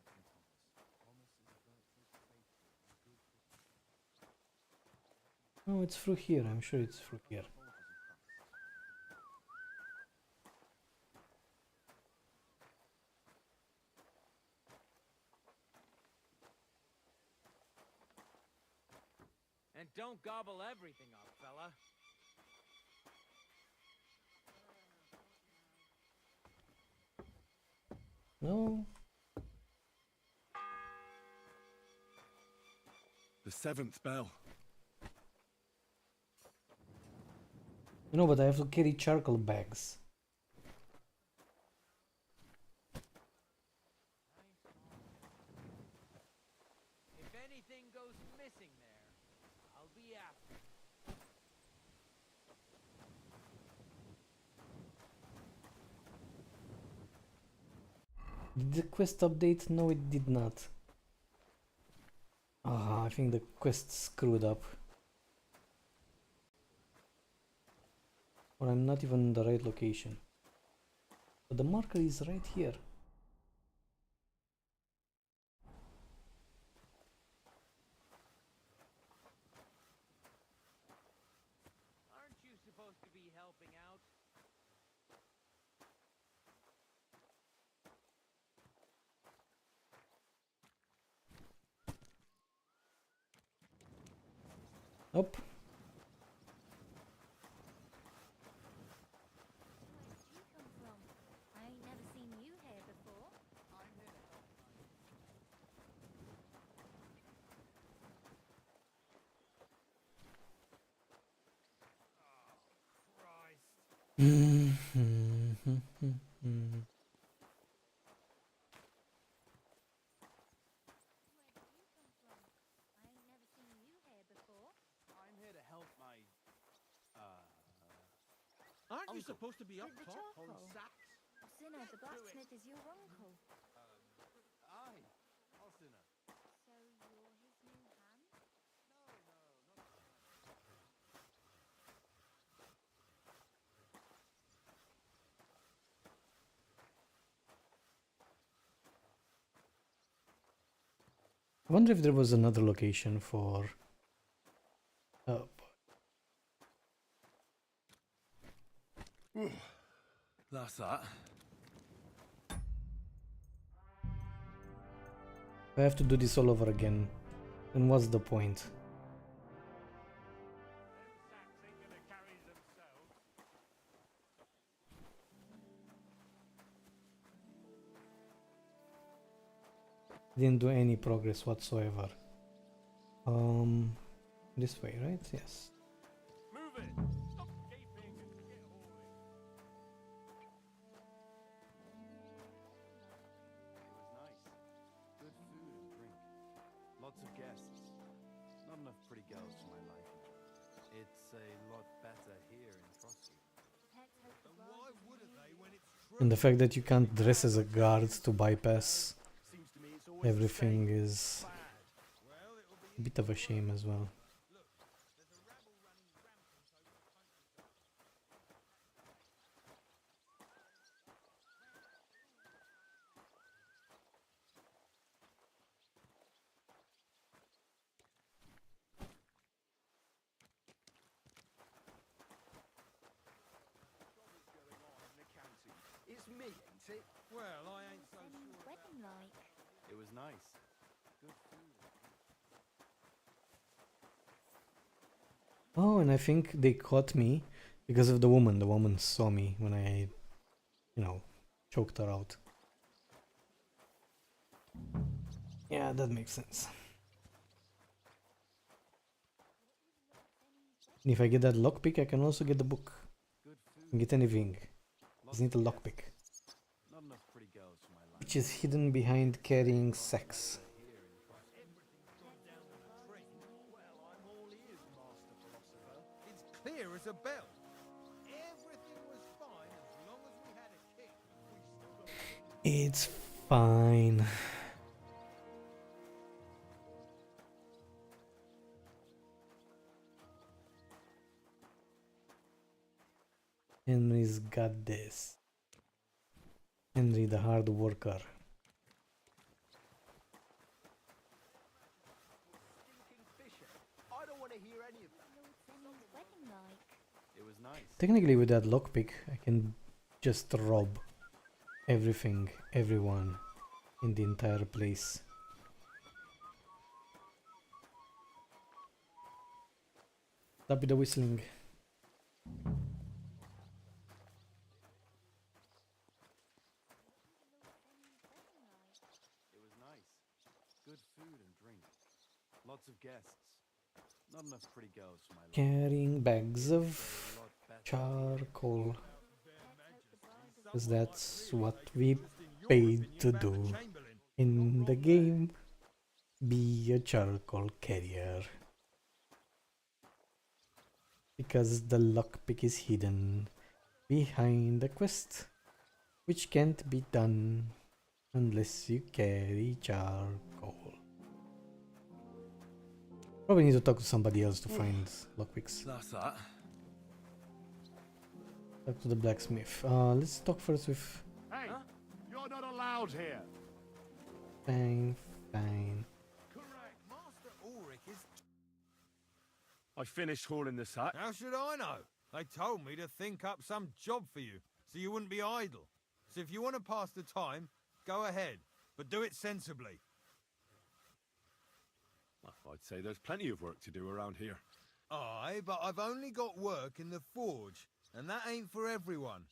Captain Thomas. Thomas is virtuous, faithful, and good. Oh, it's through here. I'm sure it's through here. And don't gobble everything up, fella. No. The 7th bell. No, but I have to carry charcoal bags. If anything goes missing there, I'll be after. Did the quest update? No, it did not. Ah, I think the quest screwed up. Or I'm not even in the right location. But the marker is right here. Aren't you supposed to be helping out? Up. Where'd you come from? I ain't never seen you here before. I'm here to help. I'm here to help my, Aren't you uncle. supposed to be up With the top on charcoal? sacks? Sinner, the blacksmith is your uncle. Aye, Alcina. So you're his new hand? I wonder if there was another location for... That's that. I have to do this all over again. And what's the point? Didn't do any progress whatsoever. This way, right? Yes. Move it! Stop gaping and get hauling. It was nice. Good food and drink. Lots of guests. Not enough pretty girls for my liking. It's a lot better here in Trosky. And why wouldn't they when it's true? And the fact that you can't dress as a guard to bypass Seems to me it's always the everything same. is a bit of a shame as well. It's me, ain't it? Well, I ain't so Ben's sure. wedding like. It was nice. Good food. Oh, and I think they caught me because of the woman. The woman saw me when I, you know, choked her out. Yeah, that makes sense. And if I get that lockpick, I can also get the book. Good food. I can get anything. Lots Just need a of lockpick. guests. Not enough pretty girls for my liking. Which is hidden behind carrying sex. It's clear as a bell. Everything was fine as long as we had a king. It's fine. Henry's got this. Henry the hard worker. I don't want to hear any of that. Wedding like. It was nice. Technically with that lockpick I can just rob everything, everyone in the entire place. Stop with the whistling. It was nice. Good food and drink. Lots of guests. Not enough pretty girls for my liking. Carrying bags of charcoal. Because that's what we paid to do in the game. Be a charcoal carrier. Because the lockpick is hidden behind the quest, which can't be done unless you carry charcoal. Probably need to talk to somebody else to find lockpicks. That's that. Talk to the blacksmith. Let's talk first with... Hey, you're not allowed here. Fine, fine. I finished hauling the sack. How should I know? They told me to think up some job for you, so you wouldn't be idle. So if you want to pass the time, go ahead, but do it sensibly. Well, I'd say there's plenty of work to do around here. Aye, but I've only got work in the forge, and that ain't for everyone.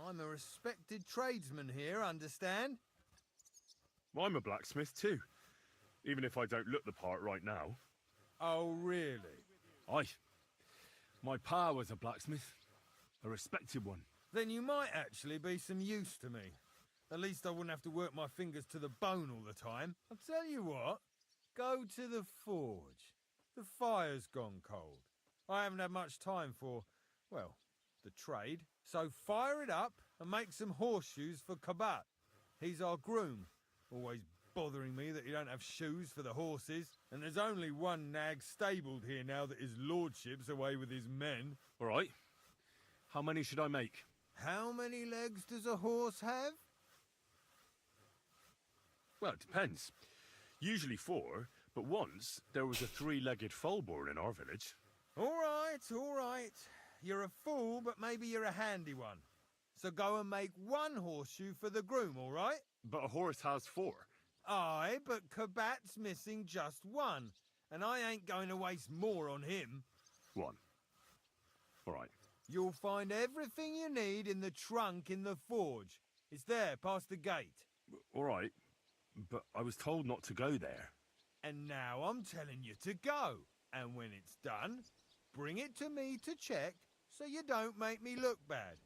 I'm a respected tradesman here, understand? I'm a blacksmith too, even if I don't look the part right now. Oh, really? Aye. My pa was a blacksmith. A respected one. Then you might actually be some use to me. At least I wouldn't have to work my fingers to the bone all the time. I'll tell you what. Go to the forge. The fire's gone cold. I haven't had much time for, well, the trade. So fire it up and make some horseshoes for Kabat. He's our groom. Always bothering me that you don't have shoes for the horses, and there's only one nag stabled here now that his lordship's away with his men. All right. How many should I make? How many legs does a horse have? Well, it depends. Usually 4, but once there was a 3-legged foal born in our village. All right. You're a fool, but maybe you're a handy one. So go and make 1 horseshoe for the groom, all right? But a horse has 4. Aye, but Kabat's missing just 1, and I ain't going to waste more on him. 1. All right. You'll find everything you need in the trunk in the forge. It's there, past the gate. All right, but I was told not to go there. And now I'm telling you to go. And when it's done, bring it to me to check so you don't make me look bad.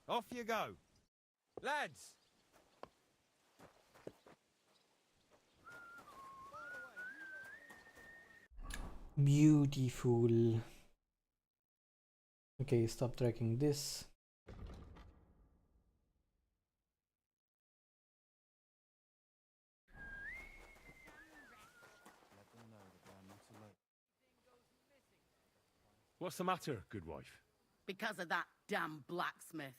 Off you go. Lads! Beautiful. Okay, stop tracking this. What's the matter, good wife? Because of that damn blacksmith.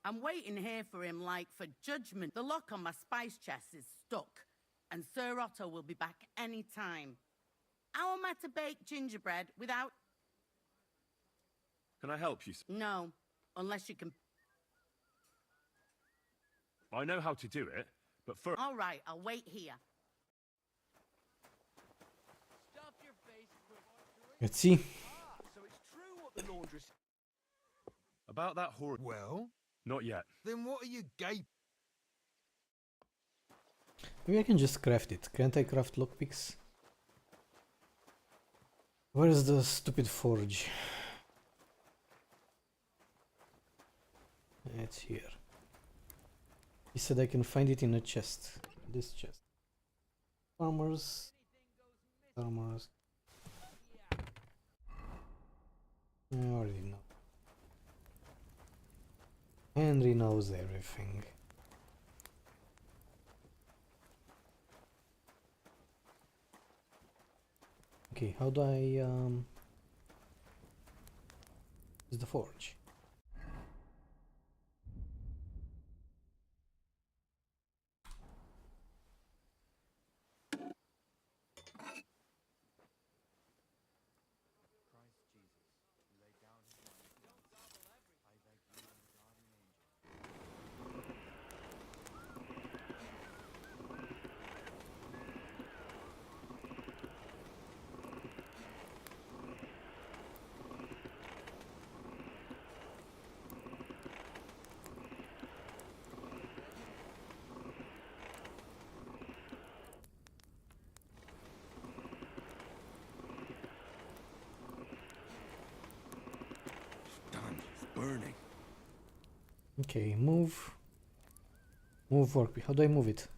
I'm waiting here for him like for judgment. The lock on my spice chest is stuck, and Sir Otto will be back any time. How am I to bake gingerbread without... Can I help you? No, unless you can... I know how to do it, but first... All right, I'll wait here. Let's see. So it's true what the laundress... About that horse... Well? Not yet. Then what are you gaping? Maybe I can just craft it. Can't I craft lockpicks? Where is the stupid forge? It's here. He said I can find it in a chest. This chest. Farmers. I already know. Henry knows everything. Okay, how do I use the forge? Okay, move. Move work. How do I move it?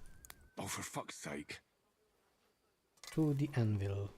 Oh, for fuck's sake. To the anvil.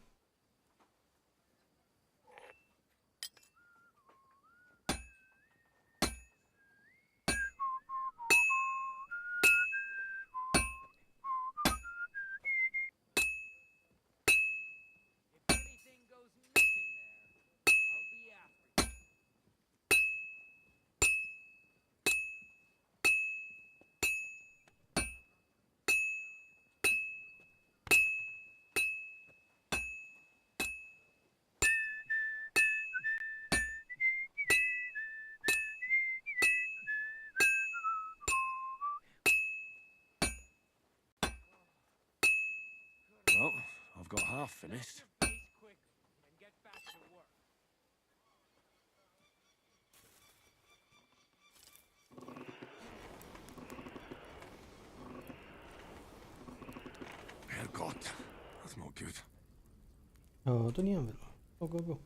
Well, I've got half finished. Herrgott, that's not good. To the anvil. Go, go, go.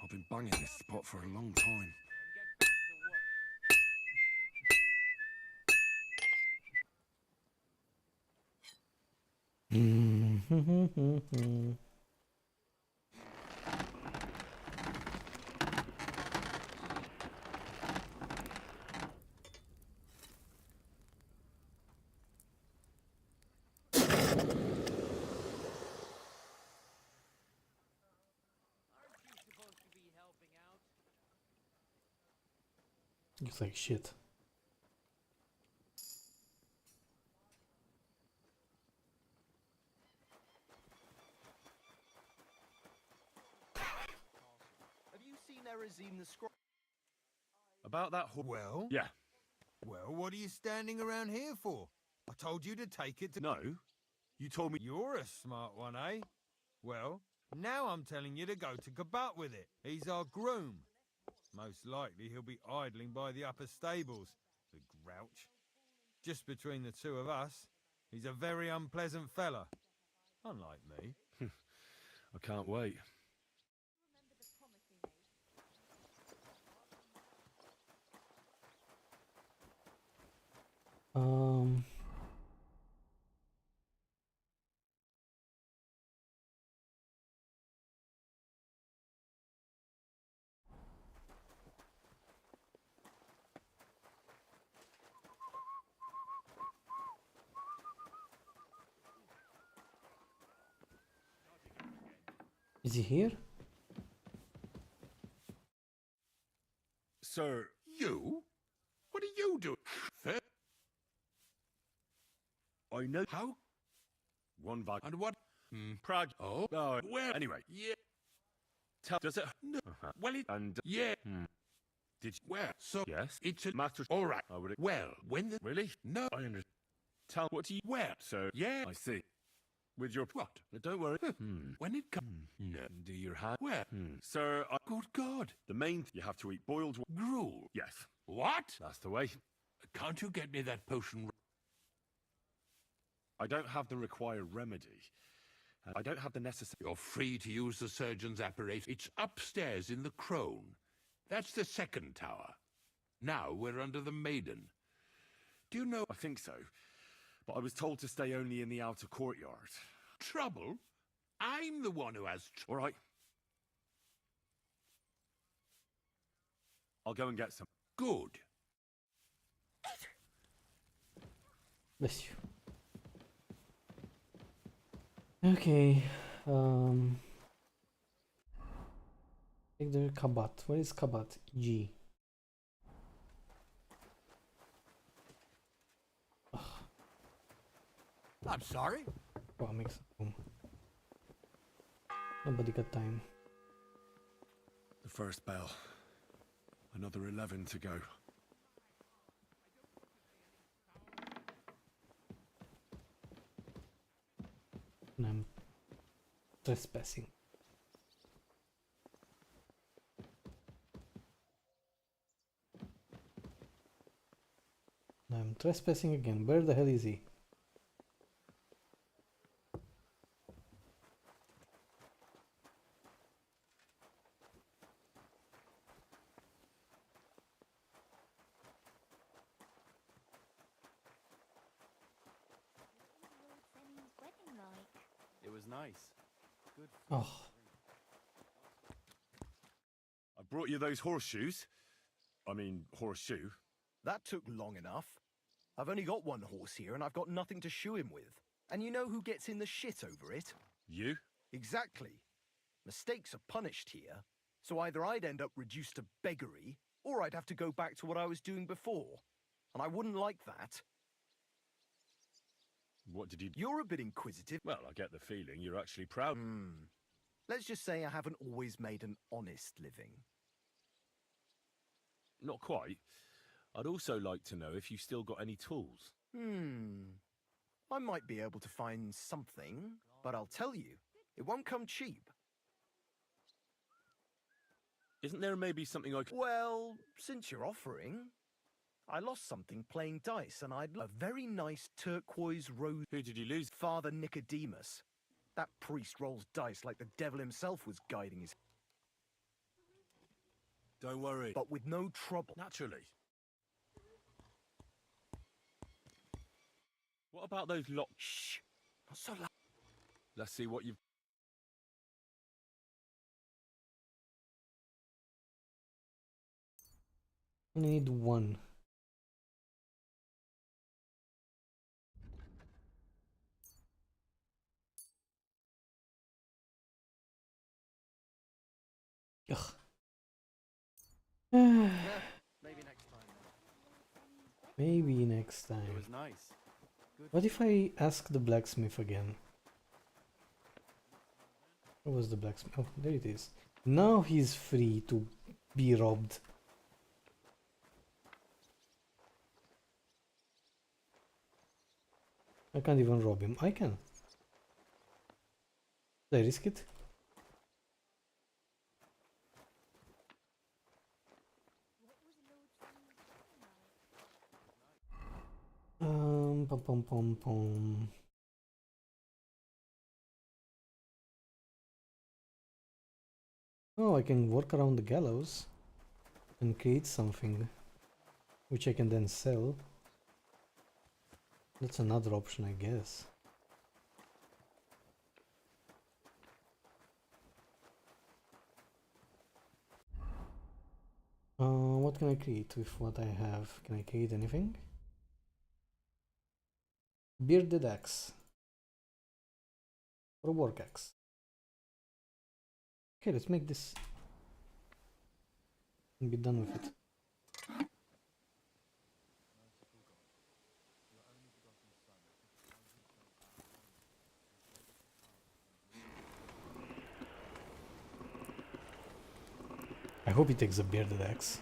I've been banging this spot for a long time. Looks like shit. Have you seen Erazim the Scroll? About that Well? Yeah. Well, what are you standing around here for? I told you to take it to... No. You told me... You're a smart one, eh? Well, now I'm telling you to go to Kabat with it. He's our groom. Most likely he'll be idling by the upper stables, the grouch. Just between the two of us, he's a very unpleasant fella. Unlike me. I can't wait. Is he here? Sir. You? What are you doing? I know. How? One bag. And what? Prague. Oh. Well. Anyway. Yeah. Does it? No. Well, it. And. Yeah. Did you? Where? So. Yes. It's a. Master. All right. I would. Well, when the. Really? No. I understand. Tell what do you. Where? So. Yeah. I see. With your. What? Don't worry. When it comes. No. Do your hand. Where? Sir. Good God. The main. You have to eat boiled. Gruel. Yes. What? That's the way. Can't you get me that potion? I don't have the required remedy. I don't have the necessary... You're free to use the surgeon's apparatus. It's upstairs in the Crone. That's the second tower. Now we're under the Maiden. Do you know... I think so. But I was told to stay only in the outer courtyard. Trouble? I'm the one who has... All right. I'll go and get some. Good. Bless you. Okay. Take the Kabat. Where is Kabat? G. I'm sorry. Oh, mix. Nobody got time. The first bell. Another 11 to go. And I'm trespassing. I'm trespassing again. Where the hell is he? It was nice. Good. Oh. I brought you those horseshoes. I mean, horseshoe. That took long enough. I've only got one horse here and I've got nothing to shoe him with. And you know who gets in the shit over it? You? Exactly. Mistakes are punished here. So either I'd end up reduced to beggary, or I'd have to go back to what I was doing before. And I wouldn't like that. What did you... You're a bit inquisitive. Well, I get the feeling you're actually proud. Let's just say I haven't always made an honest living. Not quite. I'd also like to know if you still got any tools. I might be able to find something, but I'll tell you, it won't come cheap. Isn't there maybe something I could... Well, since you're offering, I lost something playing dice, and I'd a very nice turquoise rose... Who did you lose? Father Nicodemus. That priest rolls dice like the devil himself was guiding his... Don't worry. But with no trouble. Naturally. What about those locks? Shh! Not so loud. Let's see what you've... I need one. Ugh. Maybe next time. Maybe next time. It was nice. Good. What if I ask the blacksmith again? Where was the blacksmith? Oh, there it is. Now he's free to be robbed. I can't even rob him. I can. Did I risk it? Pom pom pom pom. Oh, I can work around the gallows and create something which I can then sell. That's another option, I guess. What can I create with what I have? Can I create anything? Bearded axe or work axe. Okay, let's make this and be done with it. I hope he takes a bearded axe.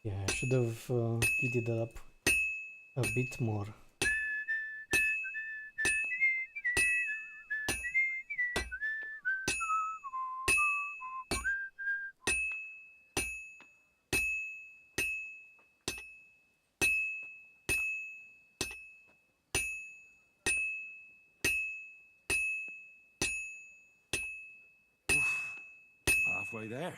Yeah, I should have heated it up a bit more. Halfway there.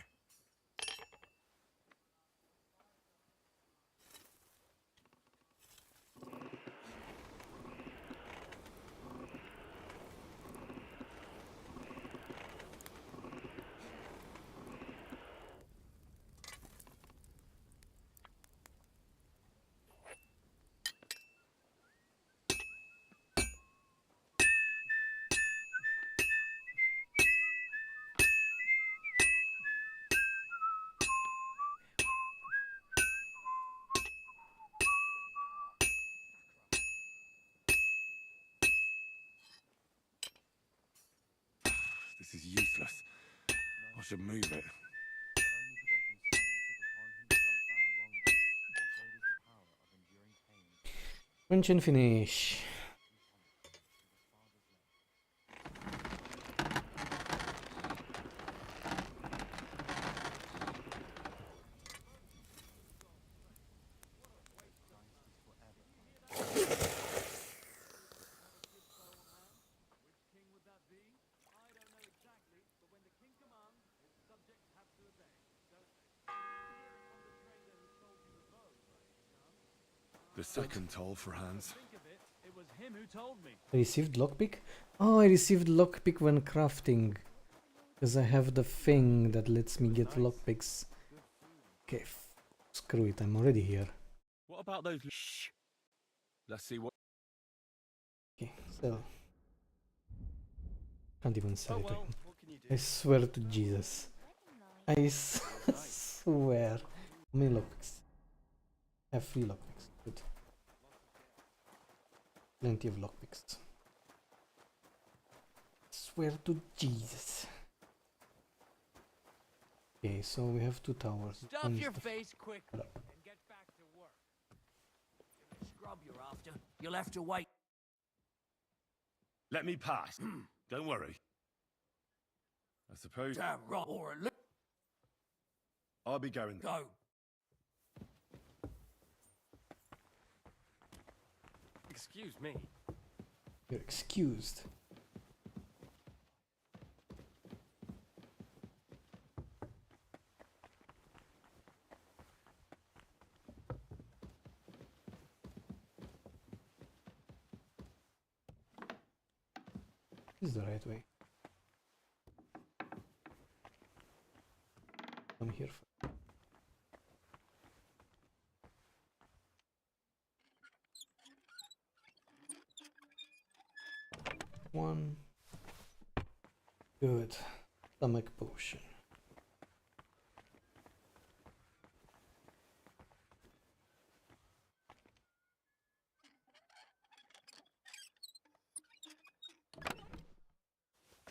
This is useless. I should move it. Punch and finish. The second toll for Hans. It was him who told me. I received lockpick? Oh, I received lockpick when crafting. Because I have the thing that lets me get lockpicks. Okay, screw it, I'm already here. What about those? Shh. Let's see what. Okay, so. Can't even sell it. I swear to Jesus. I swear. How many lockpicks? I have 3 lockpicks. Good. Plenty of lockpicks. Swear to Jesus. Okay, so we have 2 towers. Stuff your face quick and get back to work. The scrub you're after, you'll have to wait. Let me pass. Don't worry. I suppose. Damn right, or a I'll be going. Go. Excuse me. You're excused. This is the right way. I'm here for. One. Good. Stomach potion.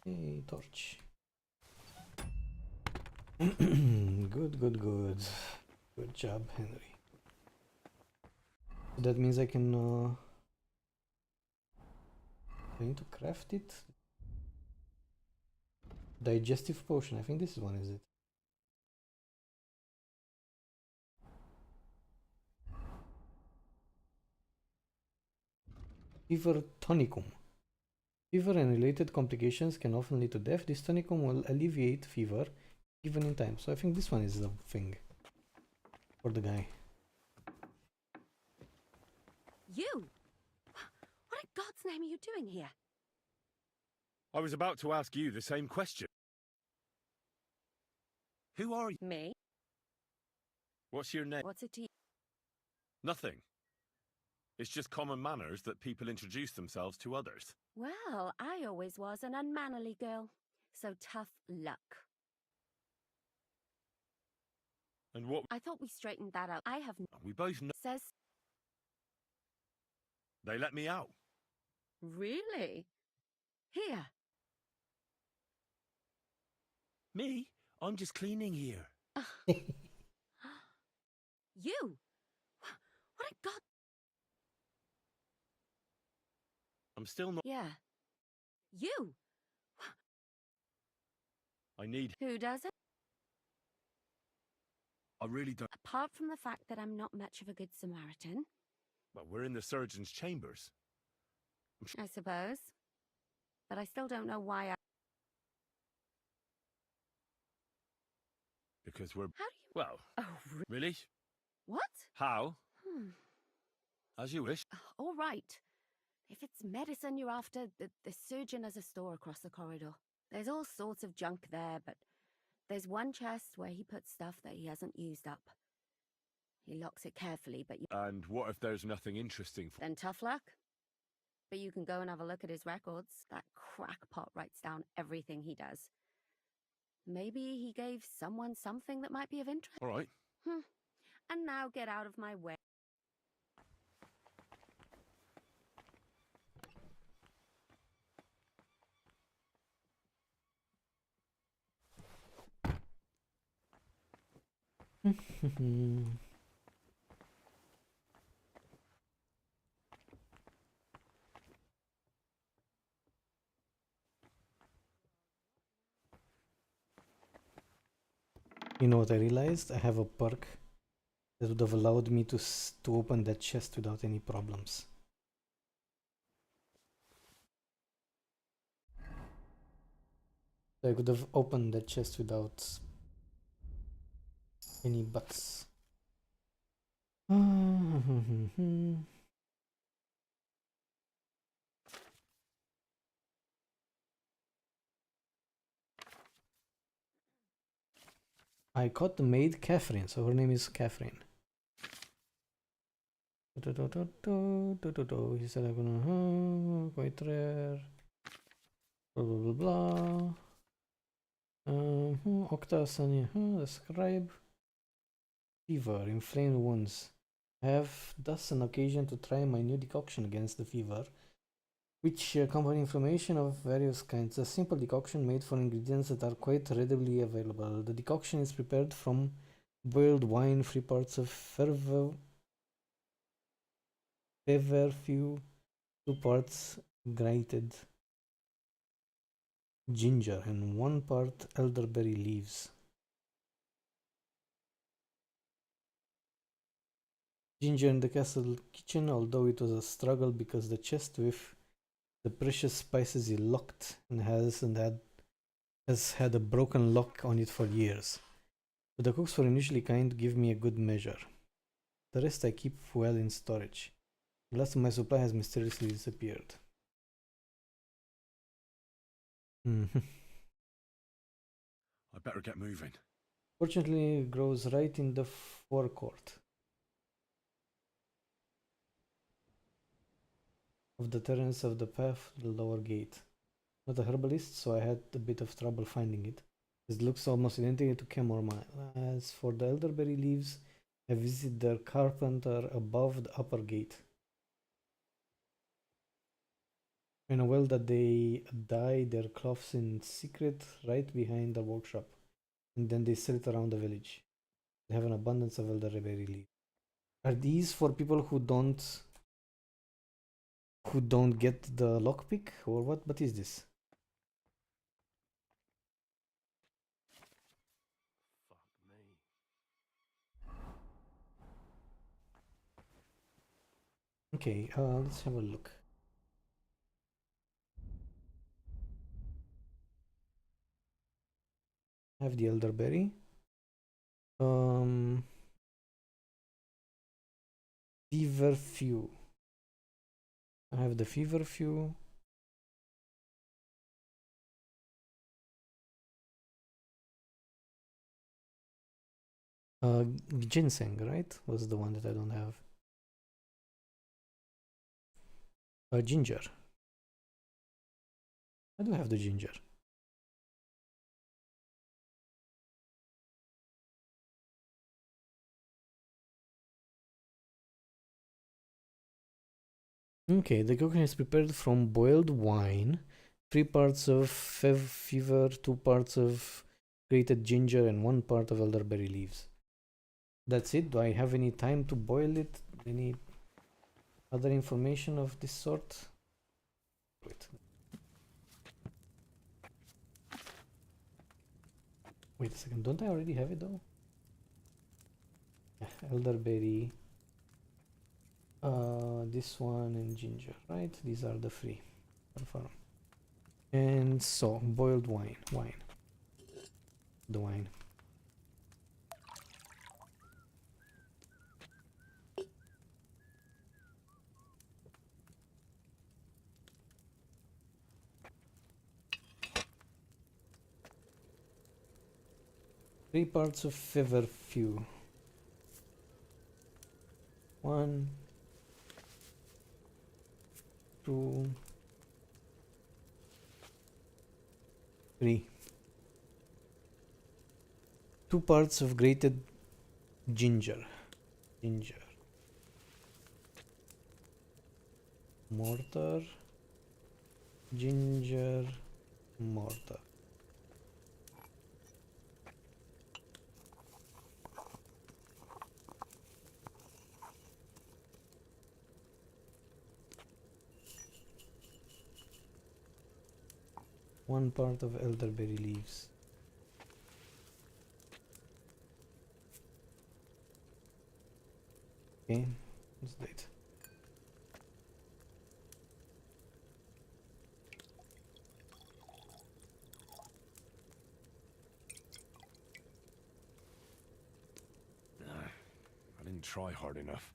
Hey, torch. Good, good, good. Good job, Henry. That means I can I need to craft it. Digestive potion. I think this one is it. Fever tonicum. Fever and related complications can often lead to death. This tonicum will alleviate fever even in time. So I think this one is the thing for the guy. You? What in God's name are you doing here? I was about to ask you the same question. Who are you? Me? What's your name? What's it to you? Nothing. It's just common manners that people introduce themselves to others. Well, I always was an unmannerly girl. So tough luck. And what? I thought we straightened that out. I have We both know. Says... They let me out. Really? Here. Me? I'm just cleaning here. You? What a God... I'm still not. Yeah. You? I need. Who does it? I really don't. Apart from the fact that I'm not much of a good Samaritan. Well, we're in the surgeon's chambers. I suppose. But I still don't know why I... Because we're. How do you... Well. Oh, really? What? How? Hmm. As you wish. All right. If it's medicine you're after, the surgeon has a store across the corridor. There's all sorts of junk there, but there's one chest where he puts stuff that he hasn't used up. He locks it carefully, but you... And what if there's nothing interesting for... Then tough luck. But you can go and have a look at his records. That crackpot writes down everything he does. Maybe he gave someone something that might be of interest. All right. And now get out of my way. You know what I realized? I have a perk that would have allowed me to open that chest without any problems. So I could have opened that chest without any buts. I caught the maid Catherine, so her name is Catherine. He said I'm gonna quite rare. Blah blah blah blah. Octa Sanya, the scribe. Fever, inflamed wounds. I have thus an occasion to try my new decoction against the fever, which accompany inflammation of various kinds. A simple decoction made from ingredients that are quite readily available. The decoction is prepared from boiled wine, 3 parts of feverfew, 2 parts grated ginger, and 1 part elderberry leaves. Ginger in the castle kitchen, although it was a struggle because the chest with the precious spices is locked and has had a broken lock on it for years. But the cooks were initially kind to give me a good measure. The rest I keep well in storage. The last of my supply has mysteriously disappeared. I better get moving. Fortunately, it grows right in the forecourt of the terrace of the path to the lower gate. Not a herbalist, so I had a bit of trouble finding it. It looks almost identical to chamomile. As for the elderberry leaves, I visited the carpenter above the upper gate. I know well that they dye their cloths in secret right behind the workshop, and then they sell it around the village. They have an abundance of elderberry leaves. Are these for people who don't get the lockpick or what? What is this? Okay, let's have a look. I have the elderberry. Feverfew. I have the feverfew. Ginseng, right? Was the one that I don't have. Ginger. I do have the ginger. Okay, the coconut is prepared from boiled wine, 3 parts of fever, 2 parts of grated ginger, and 1 part of elderberry leaves. That's it. Do I have any time to boil it? Any other information of this sort? Wait a second. Don't I already have it though? Elderberry. This one and ginger, right? These are the 3. Confirm. And so, boiled wine. The wine. Three parts of feverfew. 1, 2, 3. 2 parts of grated ginger. Mortar. Ginger. Mortar. 1 part of elderberry leaves. Okay, what's the date? I didn't try hard enough.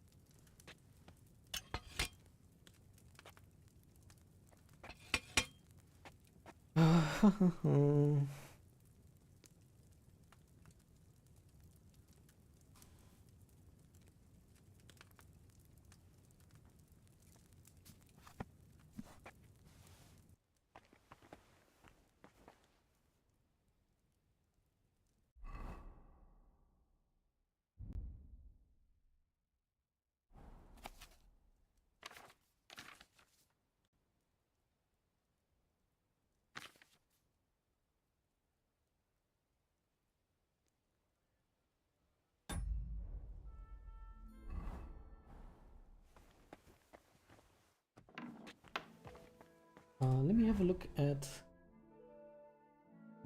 Let me have a look at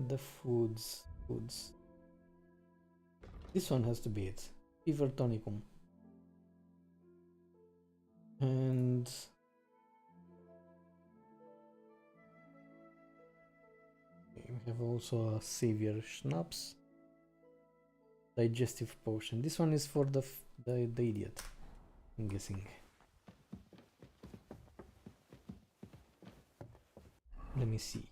the foods. This one has to be it. Fever tonicum. And we have also a savior schnapps. Digestive potion. This one is for the idiot, I'm guessing. Let me see.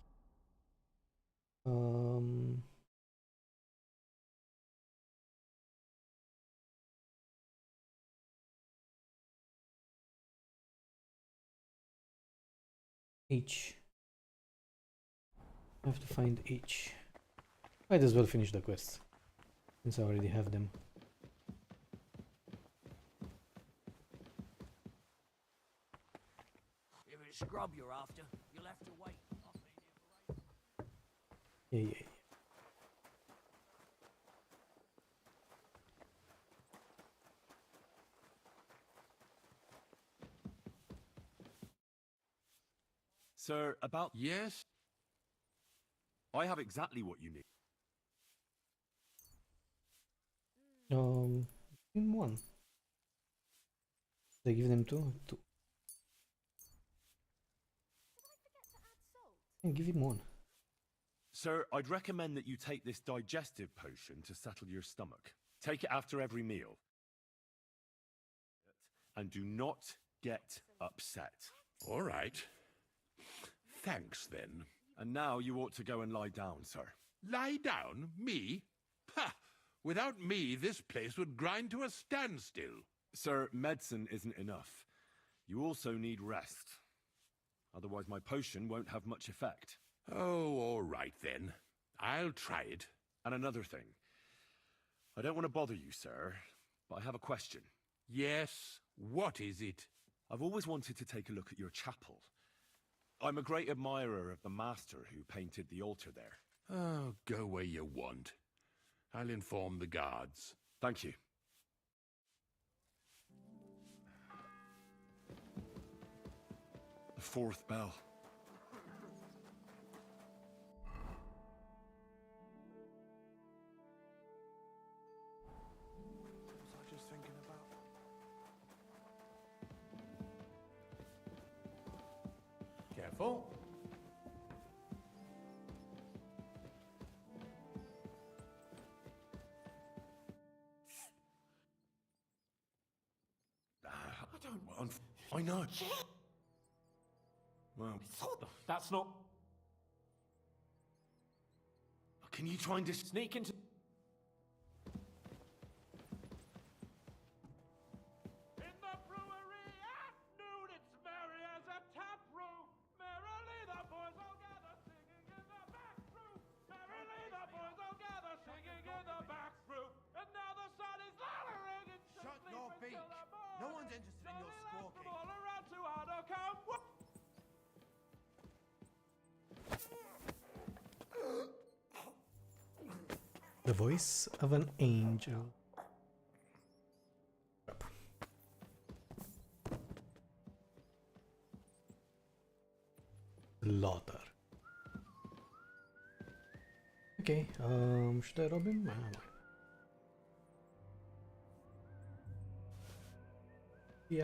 H. I have to find H. Might as well finish the quest, since I already have them. If it's scrub you're after, you'll have to wait. Yeah. Sir, about... Yes? I have exactly what you need. In one. They give them two. And give him one. Sir, I'd recommend that you take this digestive potion to settle your stomach. Take it after every meal. And do not get upset. All right. Thanks, then. And now you ought to go and lie down, sir. Lie down? Me? Ha! Without me, this place would grind to a standstill. Sir, medicine isn't enough. You also need rest. Otherwise my potion won't have much effect. Oh, all right then. I'll try it. And another thing. I don't want to bother you, sir, but I have a question. Yes? What is it? I've always wanted to take a look at your chapel. I'm a great admirer of the master who painted the altar there. Oh, go where you want. I'll inform the guards. Thank you. The 4th bell. Was I just thinking about? Careful. I know. Well, That's not. can you try and Sneak into. In the brewery at noon, it's merry as a tap room. Merrily the boys all gather singing in the back room. Merrily the boys all gather singing in the back room. And now the sun is lowering and Shut your beak. No one's interested in your squawking. all around to Haddockham. The voice of an angel. Slaughter. Okay, should I rob him? Yeah.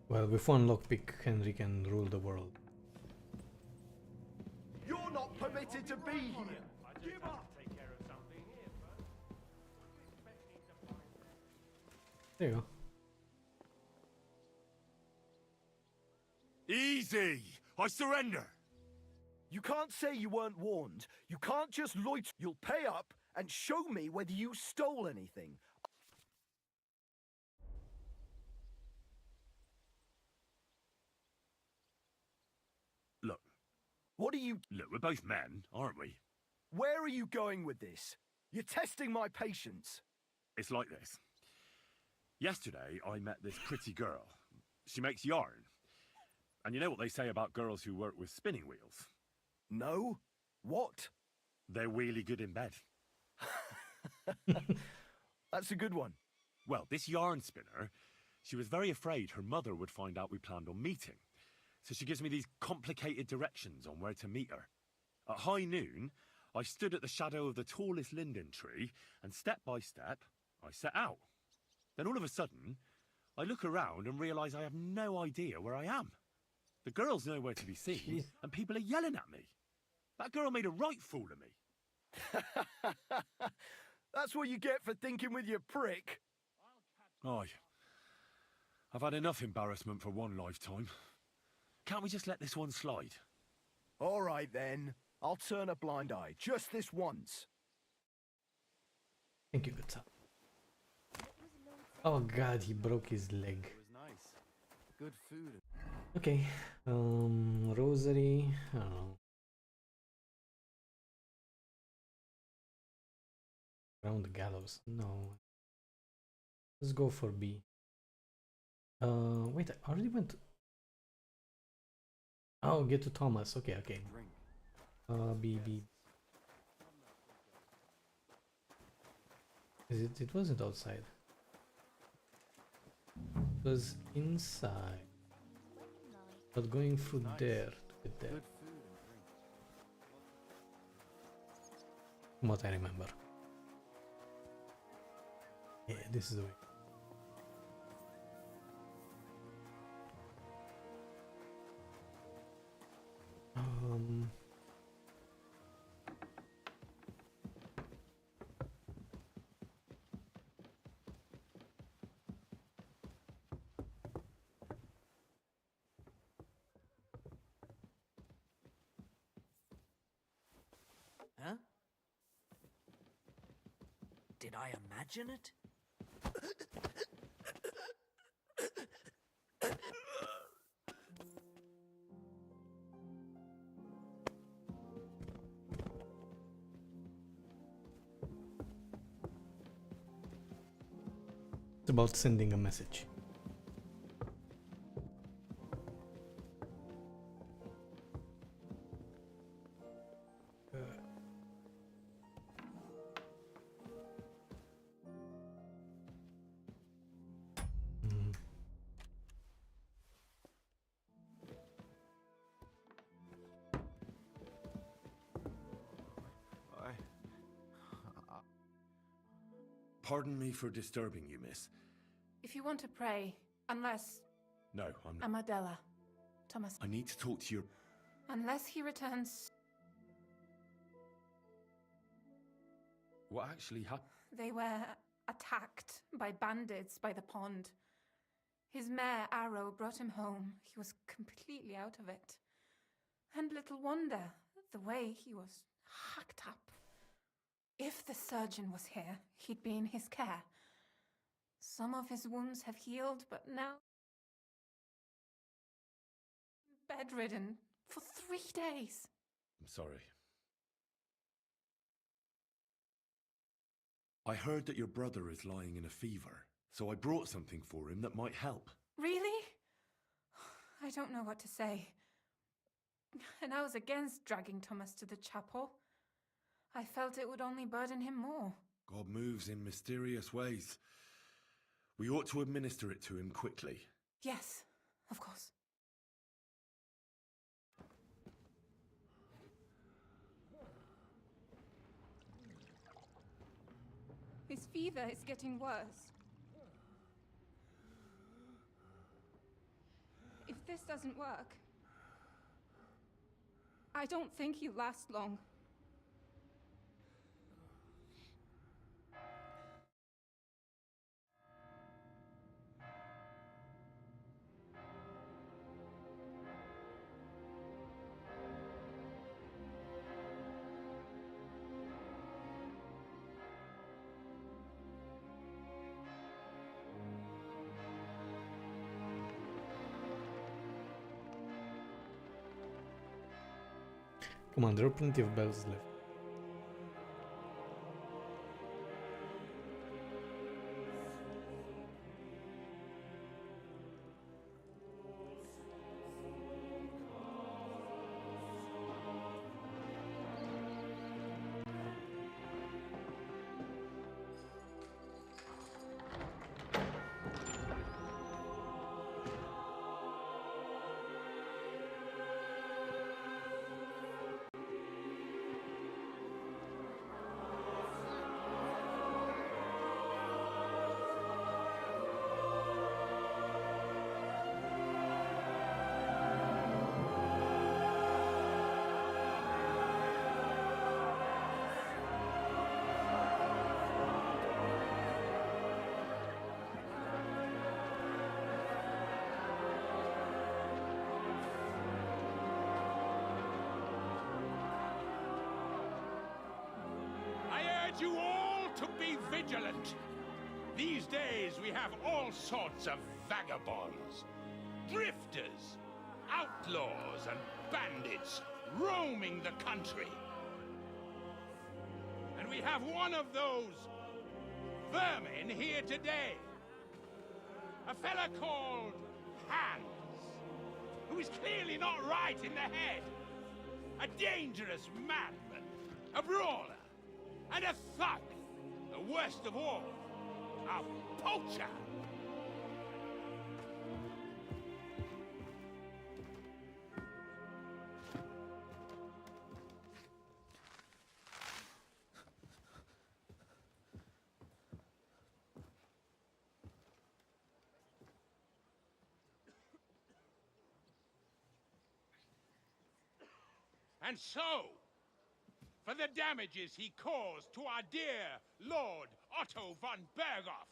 Well, with one lockpick, Henry can rule the world. You're not permitted to be here. Give up. There you go. Easy! I surrender! You can't say you weren't warned. You can't just loiter. You'll pay up and show me whether you stole anything. Look. What are you... Look, we're both men, aren't we? Where are you going with this? You're testing my patience. It's like this. Yesterday, I met this pretty girl. She makes yarn. And you know what they say about girls who work with spinning wheels? No? What? They're really good in bed. That's a good one. Well, this yarn spinner, she was very afraid her mother would find out we planned on meeting. So she gives me these complicated directions on where to meet her. At high noon, I stood at the shadow of the tallest linden tree, and step by step, I set out. Then all of a sudden, I look around and realise I have no idea where I am. The girl's nowhere to be seen, Jeez. and people are yelling at me. That girl made a right fool of me. That's what you get for thinking with your prick. Aye. I've had enough embarrassment for one lifetime. Can't we just let this one slide? All right, then. I'll turn a blind eye, just this once. Thank you, good sir. Oh god, he broke his leg. It was nice. Good food. Okay, rosary, I don't know. Around the gallows, no. Let's go for B. Wait, I already went. Oh, get to Thomas. Okay, okay. B. Is it? It wasn't outside. It was inside. But going through there to get there. From what I remember. Yeah, this is the way. Huh? Did I imagine it? It's about sending a message. Pardon me for disturbing you, miss. If you want to pray, unless... No, I'm not. Amadella. Thomas. I need to talk to your... Unless he returns... What actually happened? They were attacked by bandits by the pond. His mare, Arrow, brought him home. He was completely out of it. And little wonder, the way he was hacked up. If the surgeon was here, he'd be in his care. Some of his wounds have healed, but now... bedridden for 3 days. I'm sorry. I heard that your brother is lying in a fever, so I brought something for him that might help. Really? I don't know what to say. And I was against dragging Thomas to the chapel. I felt it would only burden him more. God moves in mysterious ways. We ought to administer it to him quickly. Yes, of course. His fever is getting worse. If this doesn't work, I don't think he'll last long. Come on, there are plenty of bells left. I urge you all to be vigilant. These days we have all sorts of vagabonds, drifters, outlaws and bandits roaming the country. And we have one of those vermin here today. A fella called Hans, who is clearly not right in the head. A dangerous madman, a brawler, and a thug. The worst of all, a poacher. And so, for the damages he caused to our dear Lord Otto von Berghoff,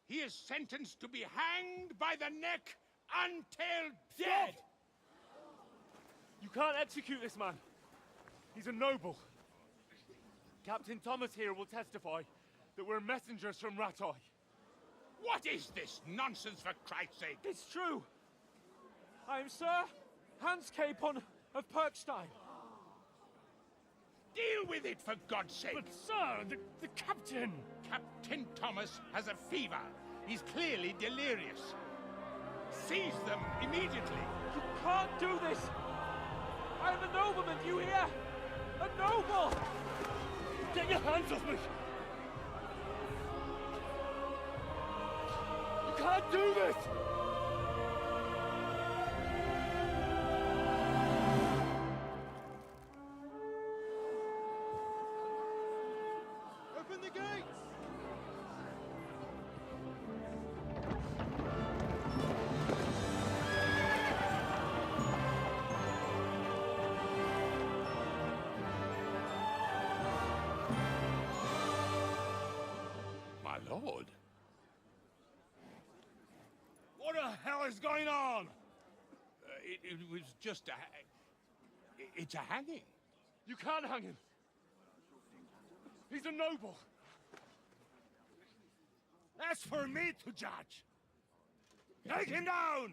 he is sentenced to be hanged by the neck until dead! You can't execute this man. He's a noble. Captain Thomas here will testify that we're messengers from Ratoi. What is this nonsense, for Christ's sake? It's true. I am Sir Hans Capon of Perkstein. Deal with it, for God's sake! But sir, the captain! Captain Thomas has a fever. He's clearly delirious. Seize them immediately. You can't do this! I am a nobleman, do you hear? A noble! Get your hands off me! You can't do this! Open the gates! My lord? What the hell is going on? It was just a... It's a hanging. You can't hang him. He's a noble. That's for me to judge. Take him down!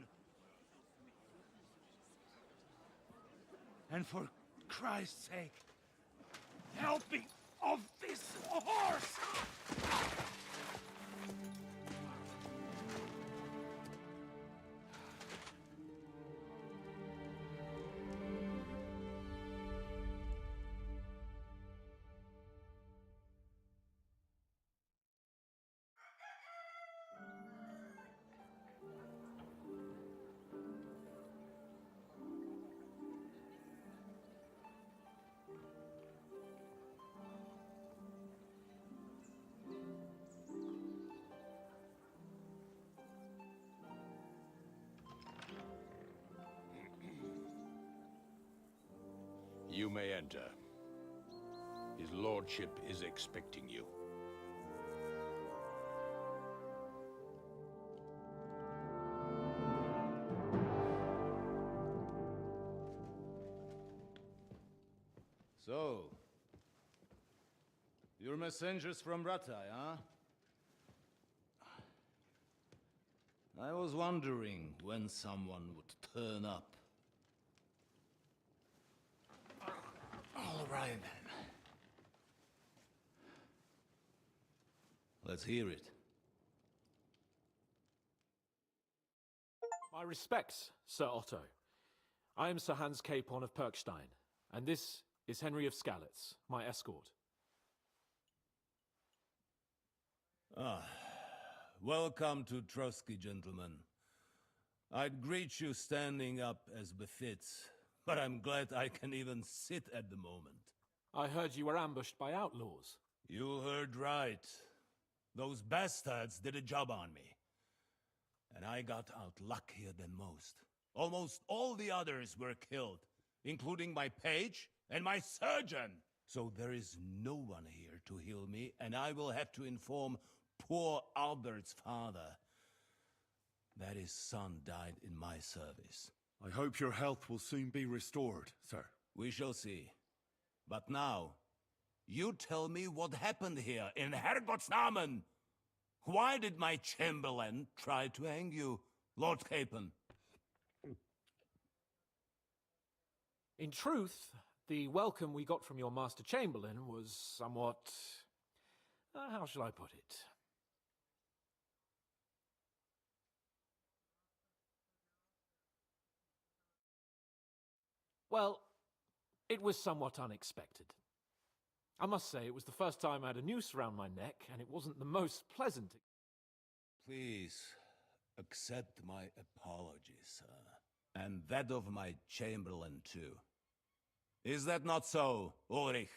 And for Christ's sake, help me off this horse! You may enter. His lordship is expecting you. So, you're messengers from Ratai, huh? I was wondering when someone would turn up. All right, then. Let's hear it. My respects, Sir Otto. I am Sir Hans Capon of Perkstein, and this is Henry of Skalitz, my escort. Welcome to Trotsky, gentlemen. I'd greet you standing up as befits, but I'm glad I can even sit at the moment. I heard you were ambushed by outlaws. You heard right. Those bastards did a job on me. And I got out luckier than most. Almost all the others were killed, including my page and my surgeon. So there is no one here to heal me, and I will have to inform poor Albert's father that his son died in my service. I hope your health will soon be restored, sir. We shall see. But now, you tell me what happened here in Herrgottsnamen. Why did my chamberlain try to hang you, Lord Capon? In truth, the welcome we got from your Master Chamberlain was somewhat... how shall I put it? Well, it was somewhat unexpected. I must say, it was the first time I had a noose around my neck, and it wasn't the most pleasant. Please, accept my apologies, sir. And that of my chamberlain, too. Is that not so, Ulrich?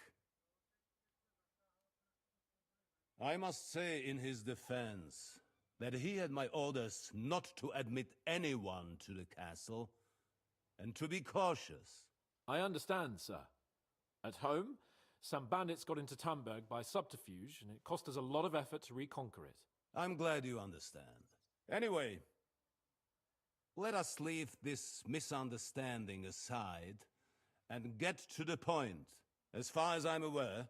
I must say in his defense that he had my orders not to admit anyone to the castle, and to be cautious. I understand, sir. At home, some bandits got into Tamberg by subterfuge, and it cost us a lot of effort to reconquer it. I'm glad you understand. Anyway, let us leave this misunderstanding aside and get to the point. As far as I'm aware,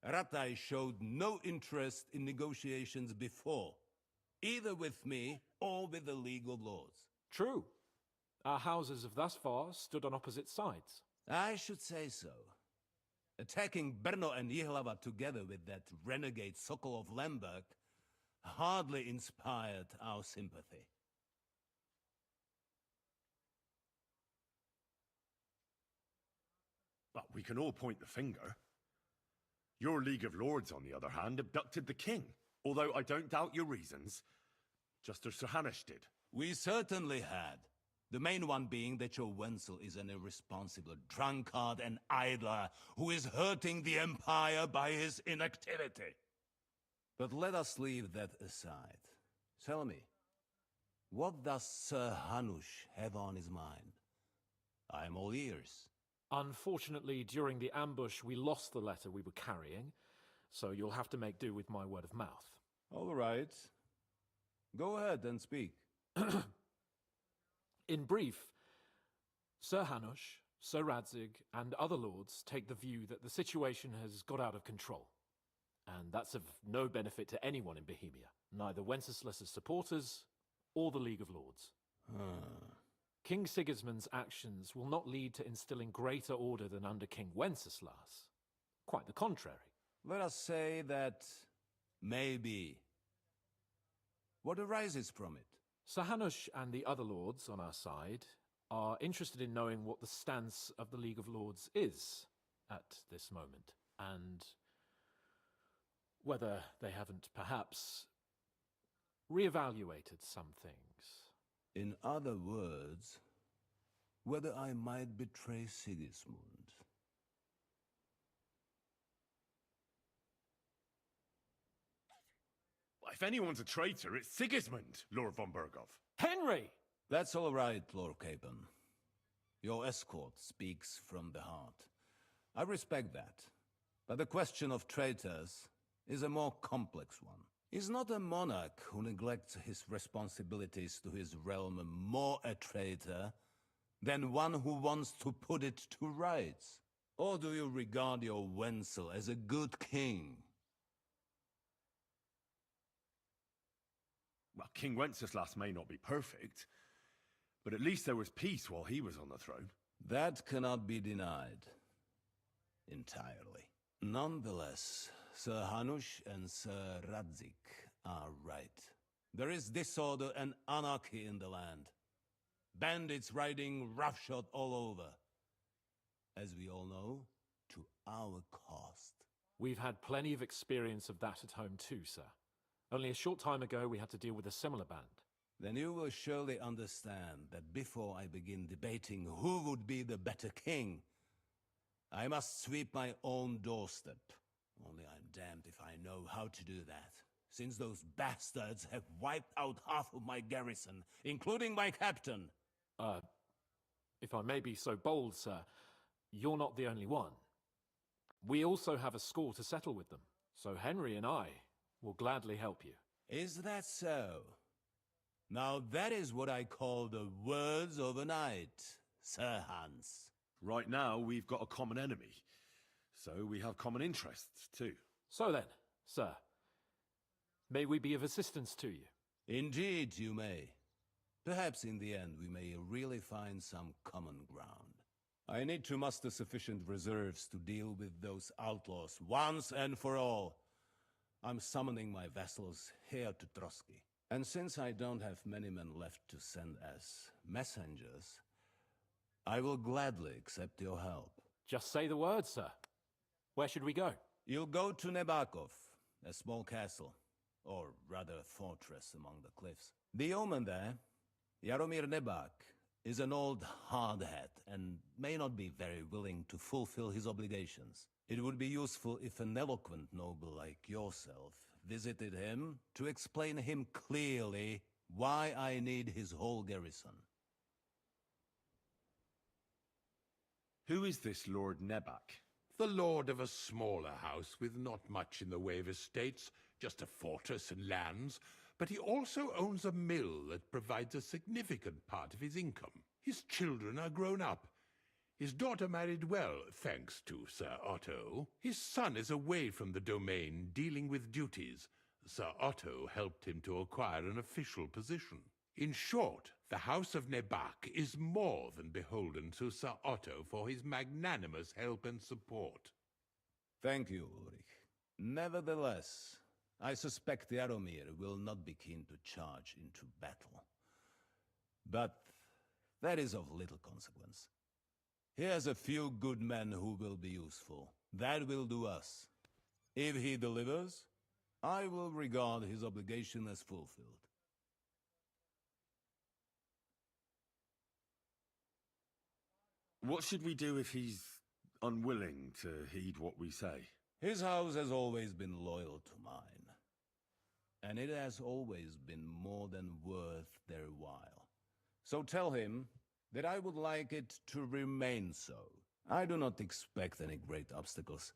Ratai showed no interest in negotiations before, either with me or with the League of Lords. True. Our houses have thus far stood on opposite sides. I should say so. Attacking Brno and Jihlava together with that renegade Sokol of Lemberg hardly inspired our sympathy. But we can all point the finger. Your League of Lords, on the other hand, abducted the king. Although I don't doubt your reasons, just as Sir Hanush did. We certainly had. The main one being that your Wenzel is an irresponsible drunkard and idler who is hurting the Empire by his inactivity. But let us leave that aside. Tell me, what does Sir Hanush have on his mind? I am all ears. Unfortunately, during the ambush, we lost the letter we were carrying, so you'll have to make do with my word of mouth. All right. Go ahead and speak. In brief, Sir Hanush, Sir Radzig, and other lords take the view that the situation has got out of control. And that's of no benefit to anyone in Bohemia, neither Wenceslas's supporters or the League of Lords. King Sigismund's actions will not lead to instilling greater order than under King Wenceslas. Quite the contrary. Let us say that maybe. What arises from it? Sir Hanush and the other lords on our side are interested in knowing what the stance of the League of Lords is at this moment, and whether they haven't perhaps reevaluated some things. In other words, whether I might betray Sigismund. If anyone's a traitor, it's Sigismund, Lord von Berghoff. Henry! That's all right, Lord Capon. Your escort speaks from the heart. I respect that. But the question of traitors is a more complex one. Is not a monarch who neglects his responsibilities to his realm more a traitor than one who wants to put it to rights? Or do you regard your Wenzel as a good king? Well, King Wenceslas may not be perfect, but at least there was peace while he was on the throne. That cannot be denied. Entirely. Nonetheless, Sir Hanush and Sir Radzik are right. There is disorder and anarchy in the land. Bandits riding roughshod all over. As we all know, to our cost. We've had plenty of experience of that at home too, sir. Only a short time ago we had to deal with a similar band. Then you will surely understand that before I begin debating who would be the better king, I must sweep my own doorstep. Only I'm damned if I know how to do that, since those bastards have wiped out half of my garrison, including my captain. If I may be so bold, sir, you're not the only one. We also have a score to settle with them, so Henry and I will gladly help you. Is that so? Now that is what I call the words of a knight, Sir Hans. Right now, we've got a common enemy, so we have common interests too. So then, sir, may we be of assistance to you? Indeed you may. Perhaps in the end we may really find some common ground. I need to muster sufficient reserves to deal with those outlaws once and for all. I'm summoning my vassals here to Trotsky. And since I don't have many men left to send as messengers, I will gladly accept your help. Just say the word, sir. Where should we go? You'll go to Nebakov, a small castle, or rather fortress among the cliffs. The yeoman there, Jaromir Nebak, is an old hardhat and may not be very willing to fulfill his obligations. It would be useful if an eloquent noble like yourself visited him to explain him clearly why I need his whole garrison. Who is this Lord Nebak? The lord of a smaller house with not much in the way of estates, just a fortress and lands, but he also owns a mill that provides a significant part of his income. His children are grown up. His daughter married well, thanks to Sir Otto. His son is away from the domain, dealing with duties. Sir Otto helped him to acquire an official position. In short, the House of Nebak is more than beholden to Sir Otto for his magnanimous help and support. Thank you, Ulrich. Nevertheless, I suspect Jaromir will not be keen to charge into battle. But that is of little consequence. He has a few good men who will be useful. That will do us. If he delivers, I will regard his obligation as fulfilled. What should we do if he's unwilling to heed what we say? His house has always been loyal to mine. And it has always been more than worth their while. So tell him that I would like it to remain so. I do not expect any great obstacles,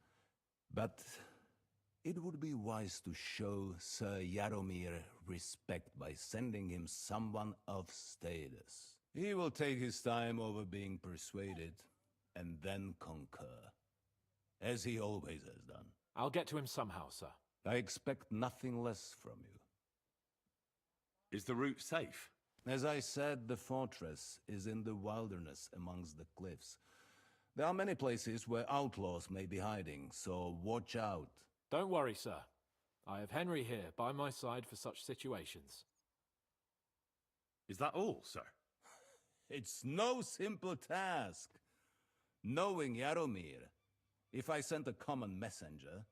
but it would be wise to show Sir Jaromir respect by sending him someone of status. He will take his time over being persuaded, and then concur, as he always has done. I'll get to him somehow, sir. I expect nothing less from you. Is the route safe? As I said, the fortress is in the wilderness amongst the cliffs. There are many places where outlaws may be hiding, so watch out. Don't worry, sir. I have Henry here by my side for such situations. Is that all, sir? It's no simple task. Knowing Jaromir, if I sent a common messenger,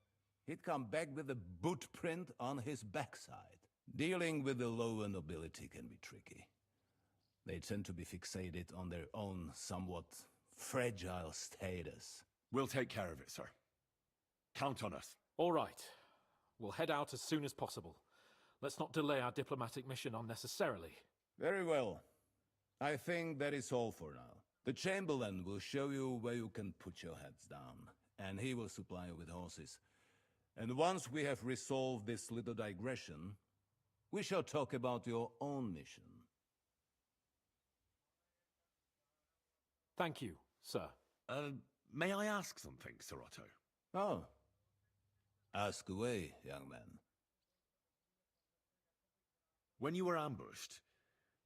he'd come back with a boot print on his backside. Dealing with the lower nobility can be tricky. They tend to be fixated on their own somewhat fragile status. We'll take care of it, sir. Count on us. All right. We'll head out as soon as possible. Let's not delay our diplomatic mission unnecessarily. Very well. I think that is all for now. The Chamberlain will show you where you can put your heads down, and he will supply you with horses. And once we have resolved this little digression, we shall talk about your own mission. Thank you, sir. May I ask something, Sir Otto? Oh. Ask away, young man. When you were ambushed,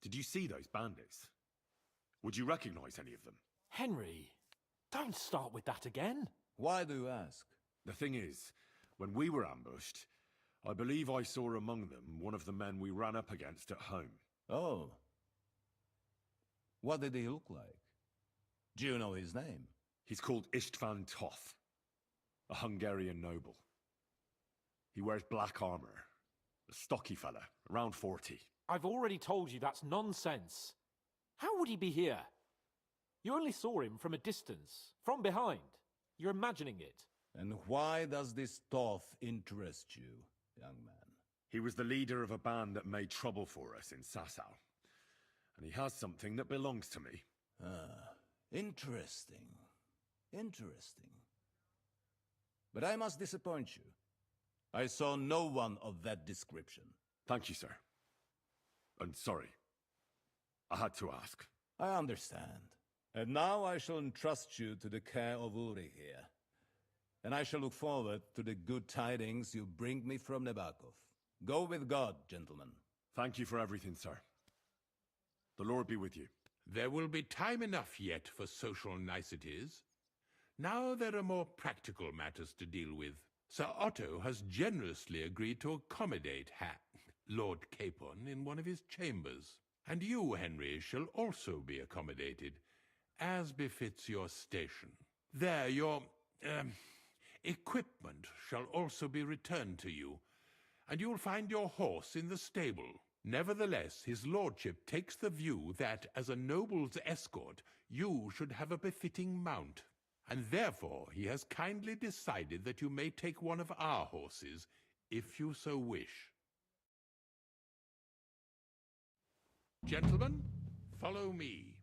did you see those bandits? Would you recognize any of them? Henry, don't start with that again. Why do you ask? The thing is, when we were ambushed, I believe I saw among them one of the men we ran up against at home. Oh. What did he look like? Do you know his name? He's called Istvan Toth, a Hungarian noble. He wears black armor. A stocky fella, around 40. I've already told you that's nonsense. How would he be here? You only saw him from a distance, from behind. You're imagining it. And why does this Toth interest you, young man? He was the leader of a band that made trouble for us in Sasau. And he has something that belongs to me. Ah, interesting. Interesting. But I must disappoint you. I saw no one of that description. Thank you, sir. And sorry. I had to ask. I understand. And now I shall entrust you to the care of Uri here. And I shall look forward to the good tidings you bring me from Nebakov. Go with God, gentlemen. Thank you for everything, sir. The Lord be with you. There will be time enough yet for social niceties. Now there are more practical matters to deal with. Sir Otto has generously agreed to accommodate Lord Capon in one of his chambers. And you, Henry, shall also be accommodated, as befits your station. There, your equipment shall also be returned to you, and you'll find your horse in the stable. Nevertheless, his lordship takes the view that, as a noble's escort, you should have a befitting mount. And therefore he has kindly decided that you may take one of our horses, if you so wish. Gentlemen, follow me.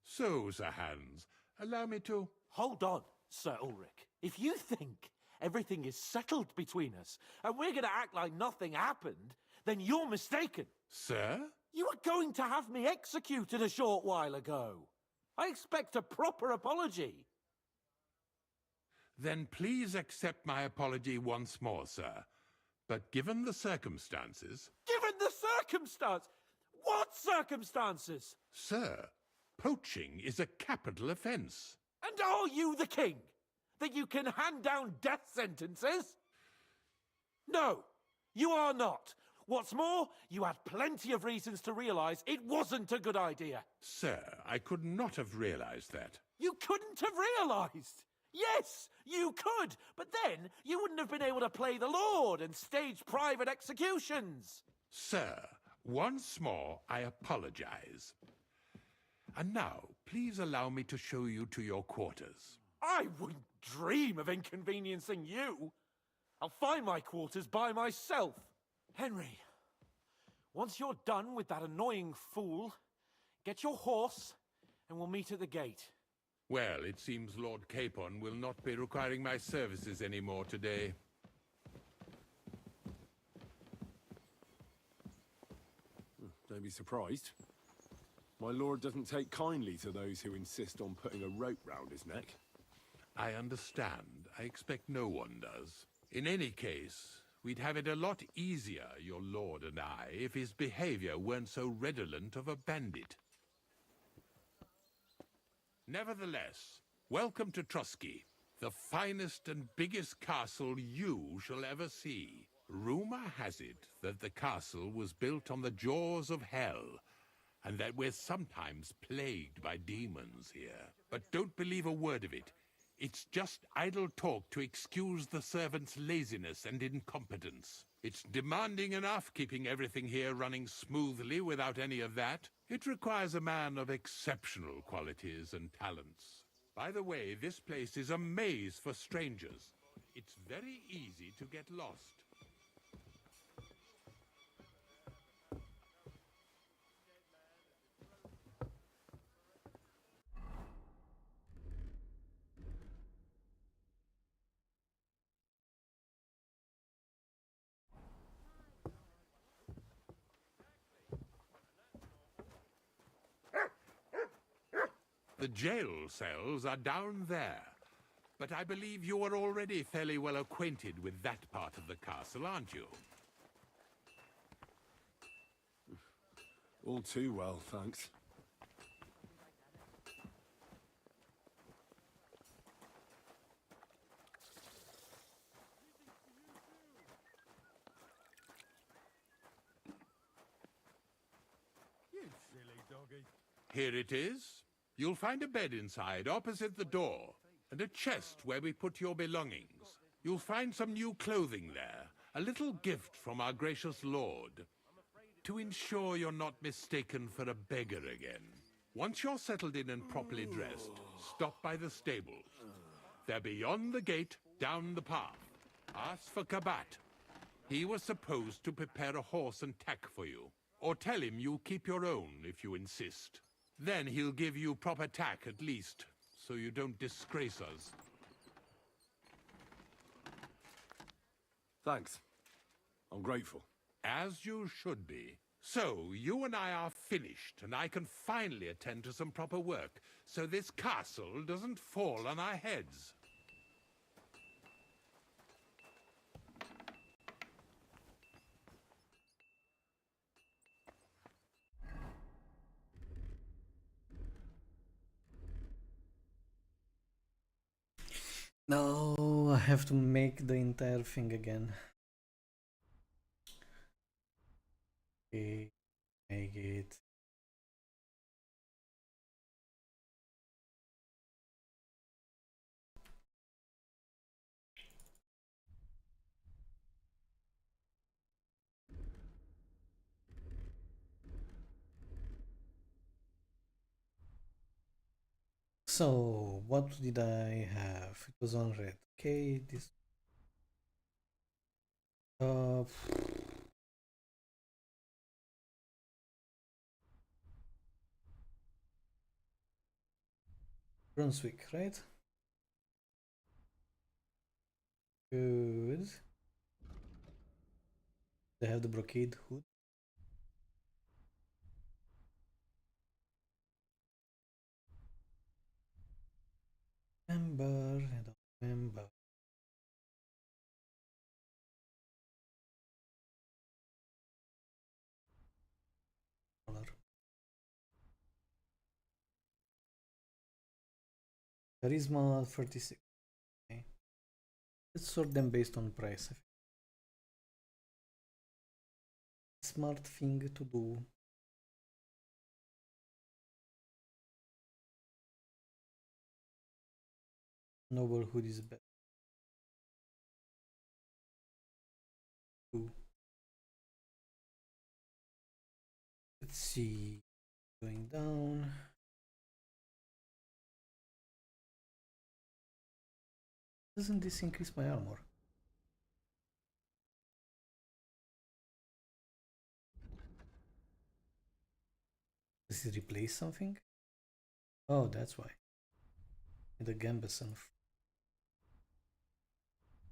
So, Sir Hans, allow me to... Hold on, Sir Ulrich. If you think everything is settled between us, and we're going to act like nothing happened, then you're mistaken. Sir? You were going to have me executed a short while ago. I expect a proper apology. Then please accept my apology once more, sir. But given the circumstances... Given the circumstance? What circumstances? Sir, poaching is a capital offence. And are you the king? That you can hand down death sentences? No, you are not. What's more, you had plenty of reasons to realise it wasn't a good idea. Sir, I could not have realised that. You couldn't have realised? Yes, you could, but then you wouldn't have been able to play the Lord and stage private executions. Sir, once more I apologise. And now, please allow me to show you to your quarters. I wouldn't dream of inconveniencing you. I'll find my quarters by myself. Henry, once you're done with that annoying fool, get your horse and we'll meet at the gate. Well, it seems Lord Capon will not be requiring my services anymore today. Don't be surprised. My lord doesn't take kindly to those who insist on putting a rope round his neck. I understand. I expect no one does. In any case, we'd have it a lot easier, your lord and I, if his behavior weren't so redolent of a bandit. Nevertheless, welcome to Trotsky, the finest and biggest castle you shall ever see. Rumor has it that the castle was built on the jaws of hell, and that we're sometimes plagued by demons here. But don't believe a word of it. It's just idle talk to excuse the servants' laziness and incompetence. It's demanding enough keeping everything here running smoothly without any of that. It requires a man of exceptional qualities and talents. By the way, this place is a maze for strangers. It's very easy to get lost. The jail cells are down there. But I believe you are already fairly well acquainted with that part of the castle, aren't you? All too well, thanks. You silly doggy. Here it is. You'll find a bed inside, opposite the door, and a chest where we put your belongings. You'll find some new clothing there, a little gift from our gracious lord, to ensure you're not mistaken for a beggar again. Once you're settled in and properly dressed, stop by the stables. They're beyond the gate, down the path. Ask for Kabat. He was supposed to prepare a horse and tack for you. Or tell him you'll keep your own if you insist. Then he'll give you proper tack at least, so you don't disgrace us. Thanks. I'm grateful. As you should be. So, you and I are finished, and I can finally attend to some proper work, so this castle doesn't fall on our heads. No, I have to make the entire thing again. Okay, make it. So, what did I have? It was on red. Okay, this. Brunswick, right? Good. They have the brocade hood. Member, I don't remember. Charisma 36. Okay. Let's sort them based on price. Smart thing to do. Noblehood is better. Let's see. Going down. Doesn't this increase my armor? Does it replace something? Oh, that's why. The Gambeson.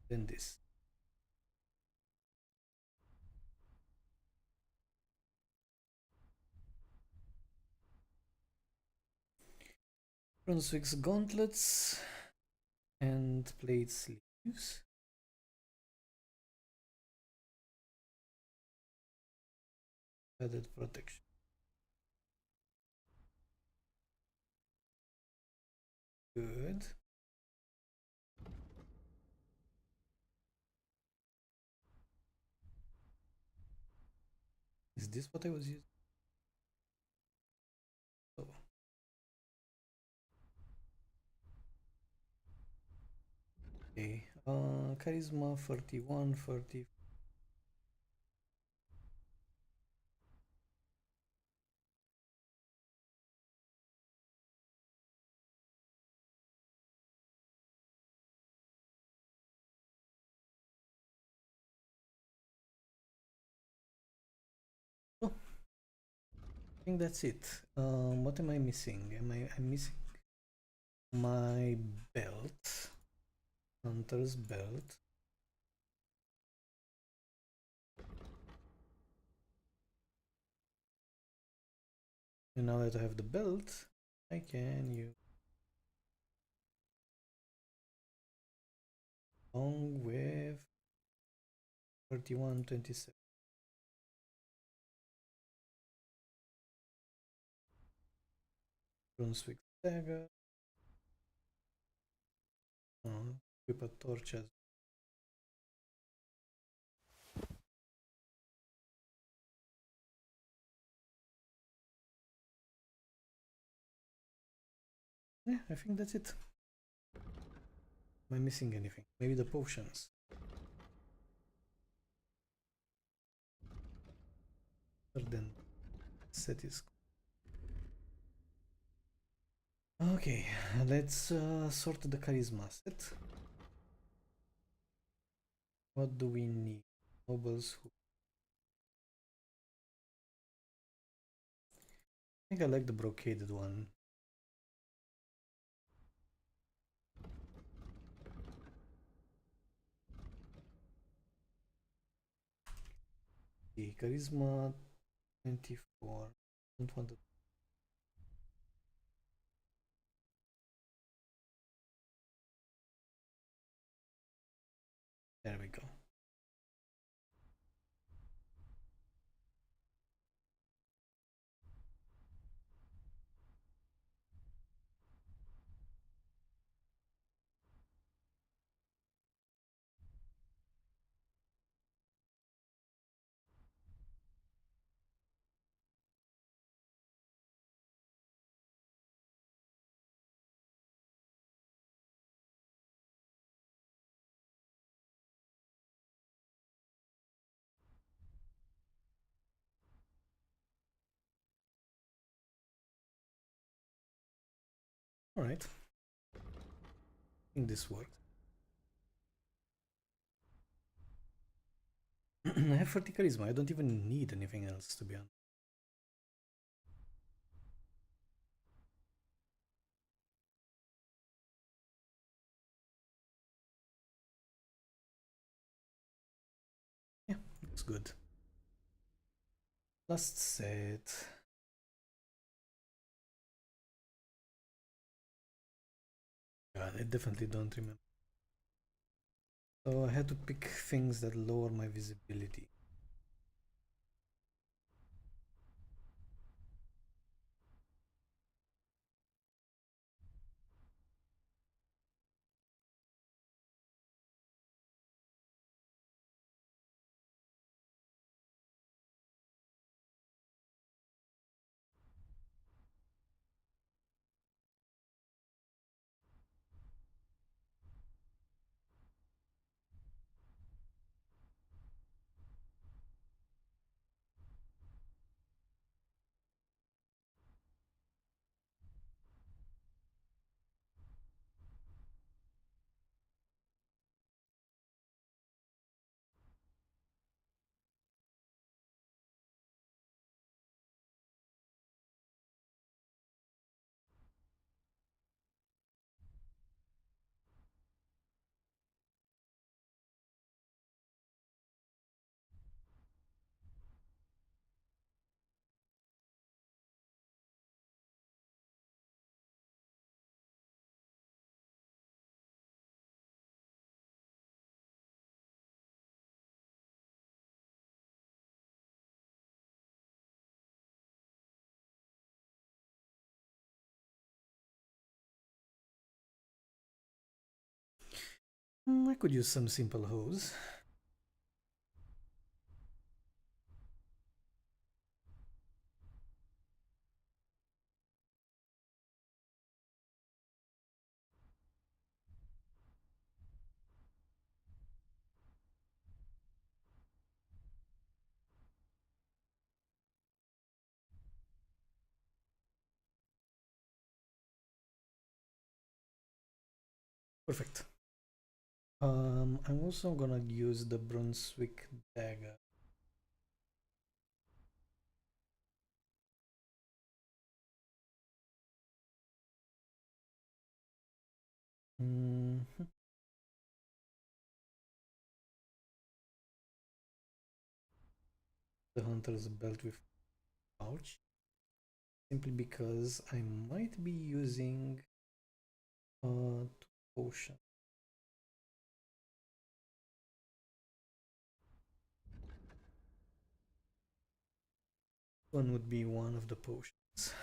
Then this. Brunswick's gauntlets and plate sleeves. Added protection. Good. Is this what I was using? Oh. Okay. Charisma 41, 40. Oh, I think that's it. What am I missing? I'm missing my belt, hunter's belt. And now that I have the belt, I can you along with 3127. Brunswick dagger. Equip a torch as yeah, I think that's it. Am I missing anything? Maybe the potions. Then set is okay. Let's sort the charisma set. What do we need? Nobles who I think I like the brocaded one. The charisma 24. Don't want to. There we go. All right. I think this worked. I have 40 charisma. I don't even need anything else, to be honest. Yeah, looks good. Last set. God, I definitely don't remember. So I had to pick things that lower my visibility. I could use some simple hose. Perfect. I'm also gonna use the Brunswick dagger. The hunter's belt with pouch. simply because I might be using 2 potions. One would be one of the potions.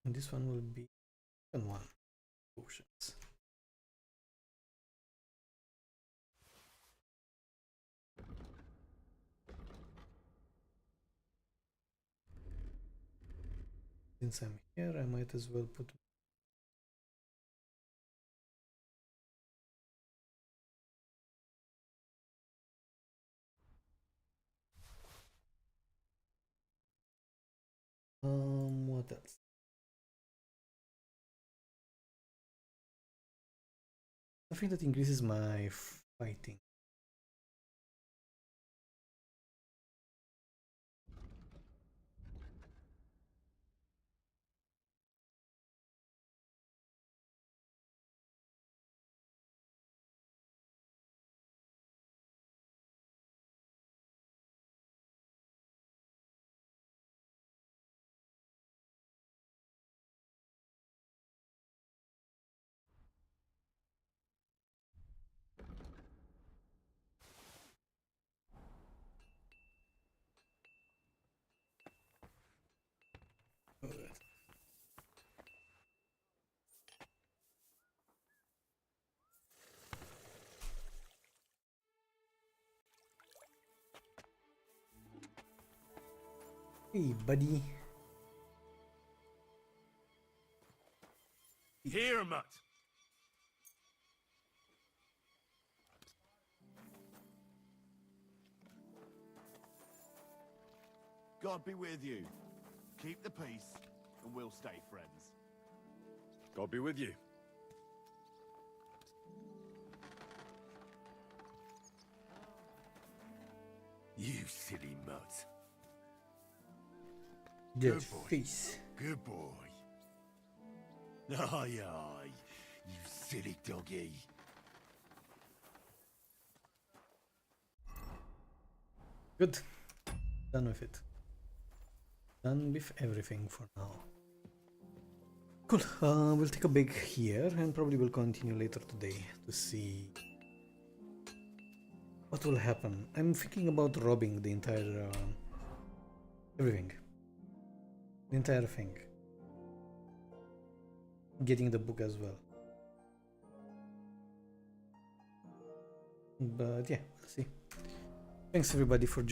And this one will be one potions. Since I'm here, I might as well put what else? Something that increases my fighting. Hey, buddy. Here, Mutt. God be with you. Keep the peace, and we'll stay friends. God be with you. You silly mutt. Good face. Good boy. Aye, aye, you silly doggy. Good. Done with it. Done with everything for now. Cool. We'll take a break here and probably will continue later today to see what will happen. I'm thinking about robbing the entire everything. The entire thing. Getting the book as well. But yeah, we'll see. Thanks everybody for joining.